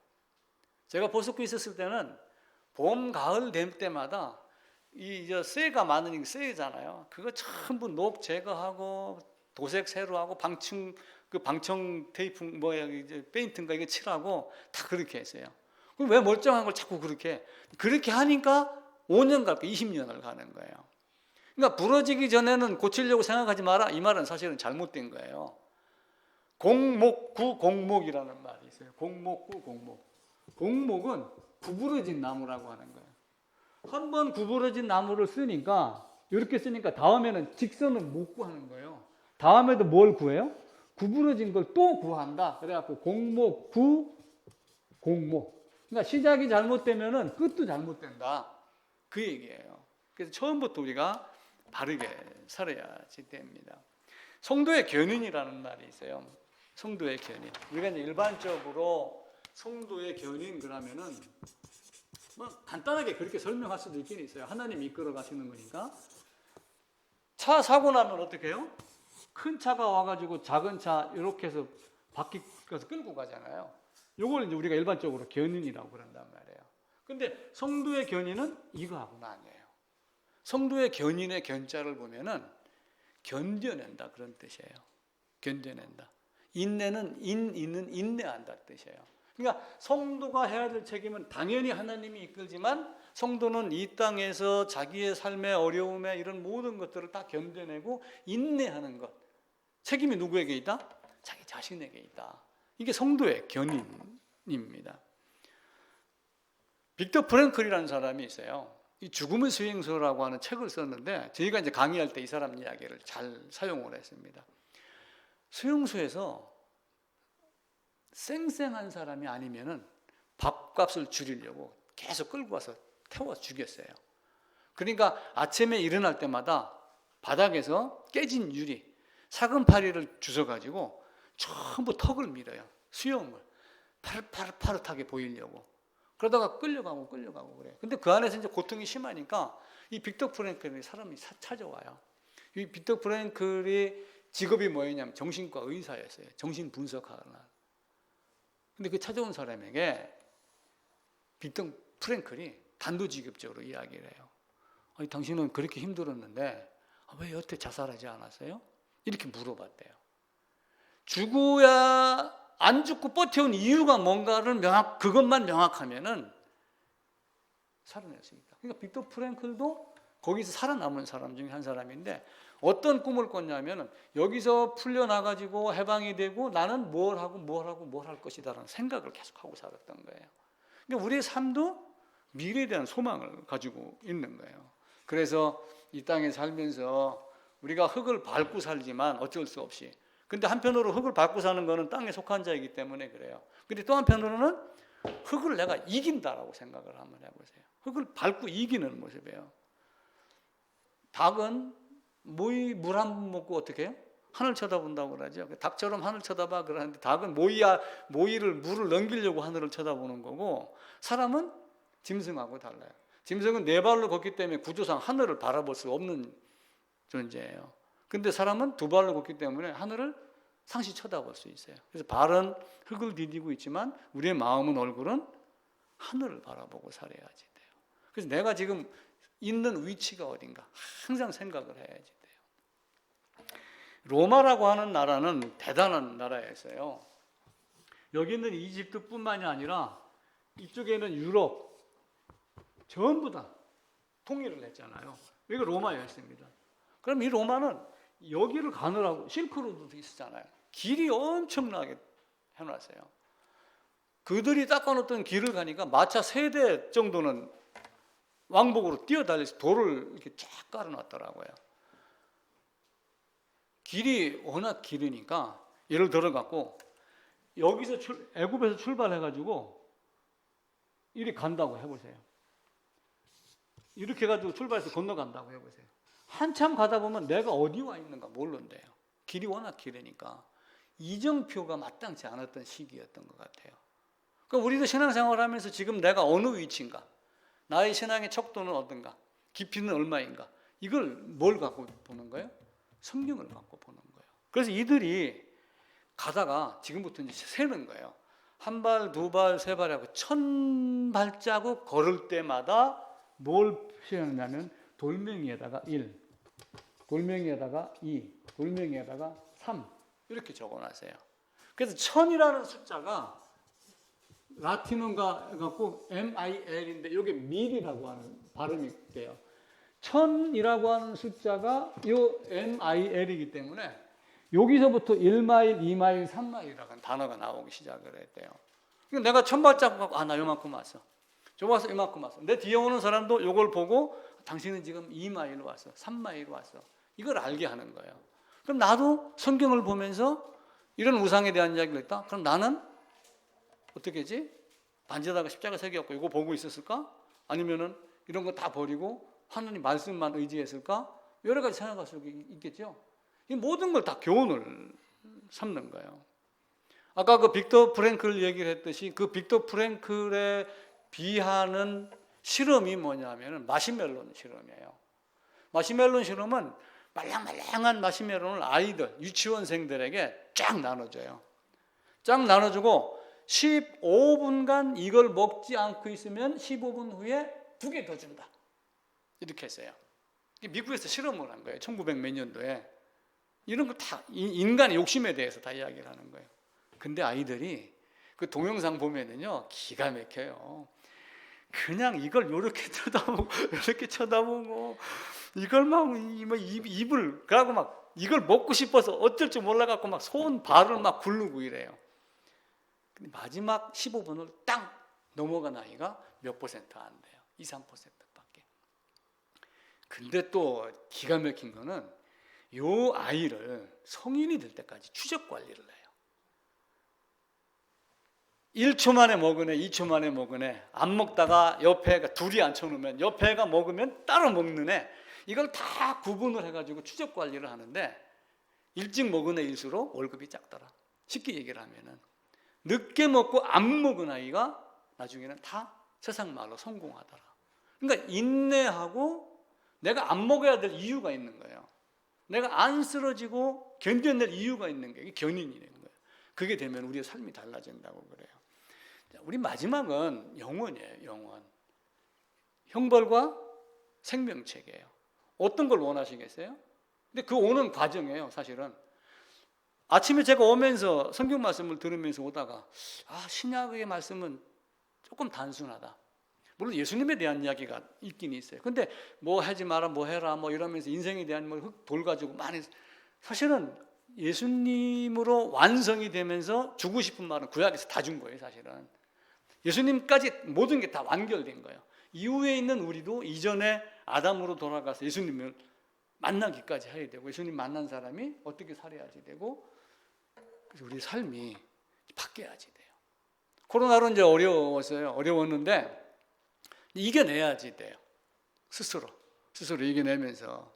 제가 보석구 있었을 때는 봄, 가을 될 때마다 쇠가 많으니까 쇠잖아요. 그거 전부 녹 제거하고 도색 새로 하고 방청 테이프 페인트인가 이거 칠하고 다 그렇게 했어요. 그럼 왜 멀쩡한 걸 자꾸 그렇게 하니까 5년 갈까 20년을 가는 거예요. 그러니까 부러지기 전에는 고치려고 생각하지 마라. 이 말은 사실은 잘못된 거예요. 공목구 공목이라는 말이 있어요. 공목구 공목. 공목은 구부러진 나무라고 하는 거예요. 한 번 구부러진 나무를 쓰니까 이렇게 쓰니까 다음에는 직선을 못 구하는 거예요. 다음에도 뭘 구해요? 구부러진 걸 또 구한다. 그래갖고 공목구 공목. 그러니까 시작이 잘못되면은 끝도 잘못된다. 그 얘기예요. 그래서 처음부터 우리가 바르게 살아야지 됩니다. 성도의 견인이라는 말이 있어요. 성도의 견인. 우리가 이제 일반적으로 성도의 견인 그러면은 간단하게 그렇게 설명할 수도 있긴 있어요. 하나님이 이끌어 가시는 거니까. 차 사고 나면 어떻게 해요? 큰 차가 와가지고 작은 차 이렇게 해서 바퀴 가서 끌고 가잖아요. 요걸 이제 우리가 일반적으로 견인이라고 그런단 말이에요. 근데 성도의 견인은 이거하고는 아니에요. 성도의 견인의 견자를 보면은 견뎌낸다 그런 뜻이에요. 견뎌낸다. 인내는 인내한다 뜻이에요. 그러니까 성도가 해야 될 책임은 당연히 하나님이 이끌지만 성도는 이 땅에서 자기의 삶의 어려움에 이런 모든 것들을 다 견뎌내고 인내하는 것. 책임이 누구에게 있다? 자기 자신에게 있다. 이게 성도의 견인입니다. 빅터 프랭클이라는 사람이 있어요. 이 죽음의 수행소라고 하는 책을 썼는데 저희가 이제 강의할 때 이 사람 이야기를 잘 사용을 했습니다. 수용소에서 쌩쌩한 사람이 아니면은 밥값을 줄이려고 계속 끌고 와서 태워 죽였어요. 그러니까 아침에 일어날 때마다 바닥에서 깨진 유리, 사금파리를 주워가지고 전부 턱을 밀어요. 수염을 파릇파릇하게 보이려고. 그러다가 끌려가고 그래요. 근데 그 안에서 이제 고통이 심하니까 이 빅터 프랭클이 사람이 찾아와요. 이 빅터 프랭클이 직업이 뭐였냐면 정신과 의사였어요. 정신 분석하는. 근데 그 찾아온 사람에게 빅터 프랭클이 단도직입적으로 이야기를 해요. 아니, 당신은 그렇게 힘들었는데 왜 여태 자살하지 않았어요? 이렇게 물어봤대요. 죽어야 안 죽고 버텨온 이유가 뭔가를 그것만 명확하면은 살아낼 수 있다. 그러니까 빅터 프랭클도 거기서 살아남은 사람 중에 한 사람인데 어떤 꿈을 꿨냐면은 여기서 풀려나가지고 해방이 되고 나는 뭘 할 것이다라는 생각을 계속하고 살았던 거예요. 그러니까 우리의 삶도 미래에 대한 소망을 가지고 있는 거예요. 그래서 이 땅에 살면서 우리가 흙을 밟고 살지만 어쩔 수 없이. 근데 한편으로 흙을 밟고 사는 거는 땅에 속한 자이기 때문에 그래요. 근데 또 한편으로는 흙을 내가 이긴다라고 생각을 한번 해보세요. 흙을 밟고 이기는 모습이에요. 닭은 물 한 번 먹고 어떻게 해요? 하늘 쳐다본다고 그러죠. 닭처럼 하늘 쳐다봐 그러는데 닭은 물을 넘기려고 하늘을 쳐다보는 거고 사람은 짐승하고 달라요. 짐승은 네 발로 걷기 때문에 구조상 하늘을 바라볼 수 없는 존재예요. 근데 사람은 두 발로 걷기 때문에 하늘을 상시 쳐다볼 수 있어요. 그래서 발은 흙을 디디고 있지만 우리의 마음은 얼굴은 하늘을 바라보고 살아야지 돼요. 그래서 내가 지금 있는 위치가 어딘가 항상 생각을 해야지 돼요. 로마라고 하는 나라는 대단한 나라였어요. 여기 있는 이집트뿐만이 아니라 이쪽에는 유럽 전부 다 통일을 했잖아요. 이거 로마였습니다. 그럼 이 로마는 여기를 가느라고 실크로드도 있었잖아요. 길이 엄청나게 해놨어요. 그들이 닦아놓던 길을 가니까 마차 3대 정도는 왕복으로 뛰어달려서 돌을 이렇게 쫙 깔아놨더라고요. 길이 워낙 길으니까 예를 들어갖고 여기서 애굽에서 출발해가지고 이리 간다고 해보세요. 이렇게 해가지고 출발해서 건너간다고 해보세요. 한참 가다 보면 내가 어디 와 있는가 모른대요. 길이 워낙 길으니까. 이정표가 마땅치 않았던 시기였던 것 같아요. 그러니까 우리도 신앙생활을 하면서 지금 내가 어느 위치인가, 나의 신앙의 척도는 어떤가, 깊이는 얼마인가, 이걸 뭘 갖고 보는 거예요? 성경을 갖고 보는 거예요. 그래서 이들이 가다가 지금부터 이제 세는 거예요. 한 발, 두 발, 세 발 하고 1000발자국 걸을 때마다 뭘 표현하냐면 돌멩이에다가 1, 돌멩이에다가 2, 돌멩이에다가 3 이렇게 적어놨어요. 그래서 1000이라는 숫자가 라틴어가 갖고 MIL인데 이게 밀이라고 하는 발음이 돼요. 1000이라고 하는 숫자가 이 MIL이기 때문에 여기서부터 1마일, 2마일, 3마일이라는 단어가 나오기 시작을 했대요. 그러니까 내가 1000발자국 갖고 나 요만큼 왔어. 저 와서 이만큼 왔어. 내 뒤에 오는 사람도 이걸 보고 당신은 지금 2마일 왔어. 3마일 왔어. 이걸 알게 하는 거예요. 그럼 나도 성경을 보면서 이런 우상에 대한 이야기를 했다. 그럼 나는 어떻게 했지? 반지에다가 십자가 새겨갖고 이거 보고 있었을까? 아니면은 이런 거 다 버리고 하나님 말씀만 의지했을까? 여러 가지 생각할 수 있겠죠. 이 모든 걸 다 교훈을 삼는 거예요. 아까 그 빅터 프랭클 얘기를 했듯이 그 빅터 프랭클에 비하는 실험이 뭐냐면은 마시멜로 실험이에요. 마시멜로 실험은 말랑말랑한 마시멜로를 아이들, 유치원생들에게 쫙 나눠줘요. 쫙 나눠주고 15분간 이걸 먹지 않고 있으면 15분 후에 2개 더 준다. 이렇게 했어요. 미국에서 실험을 한 거예요. 1900 몇 년도에. 이런 거 다 인간의 욕심에 대해서 다 이야기를 하는 거예요. 근데 아이들이 그 동영상 보면은요 기가 막혀요. 그냥 이걸 요렇게 쳐다보고 이렇게 쳐다보고 이걸 막 입을 그러고 막 이걸 먹고 싶어서 어쩔 줄 몰라갖고 막 손 발을 막 굴르고 이래요. 근데 마지막 15분을 딱 넘어간 아이가 몇 퍼센트 안 돼요. 2, 3%밖에. 근데 또 기가 막힌 거는 요 아이를 성인이 될 때까지 추적 관리를 해요. 1초 만에 먹으네, 2초 만에 먹으네, 안 먹다가 옆에 애가 둘이 앉혀놓으면 옆에 애가 먹으면 따로 먹는 애, 이걸 다 구분을 해가지고 추적 관리를 하는데 일찍 먹은 애일수록 월급이 작더라. 쉽게 얘기를 하면은 늦게 먹고 안 먹은 아이가 나중에는 다 세상 말로 성공하더라. 그러니까 인내하고 내가 안 먹어야 될 이유가 있는 거예요. 내가 안 쓰러지고 견뎌낼 이유가 있는 게 이게 견인이 되는 거예요. 그게 되면 우리의 삶이 달라진다고 그래요. 우리 마지막은 영원이에요. 영원. 형벌과 생명책이에요. 어떤 걸 원하시겠어요? 근데 그 오는 과정이에요. 사실은 아침에 제가 오면서 성경 말씀을 들으면서 오다가 신약의 말씀은 조금 단순하다. 물론 예수님에 대한 이야기가 있긴 있어요. 근데 뭐 하지 마라, 뭐 해라, 뭐 이러면서 인생에 대한 돌 가지고 많이, 사실은 예수님으로 완성이 되면서 주고 싶은 말은 구약에서 다 준 거예요. 사실은 예수님까지 모든 게 다 완결된 거예요. 이후에 있는 우리도 이전에 아담으로 돌아가서 예수님을 만나기까지 해야 되고, 예수님 만난 사람이 어떻게 살아야지 되고, 그래서 우리 삶이 바뀌어야지 돼요. 코로나로 이제 어려웠는데 이겨내야지 돼요. 스스로 이겨내면서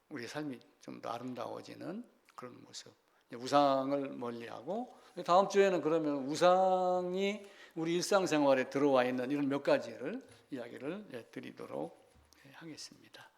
우리 삶이 좀 더 아름다워지는 그런 모습. 우상을 멀리하고, 다음 주에는 그러면 우상이 우리 일상생활에 들어와 있는 이런 몇 가지를 이야기를 드리도록 하겠습니다.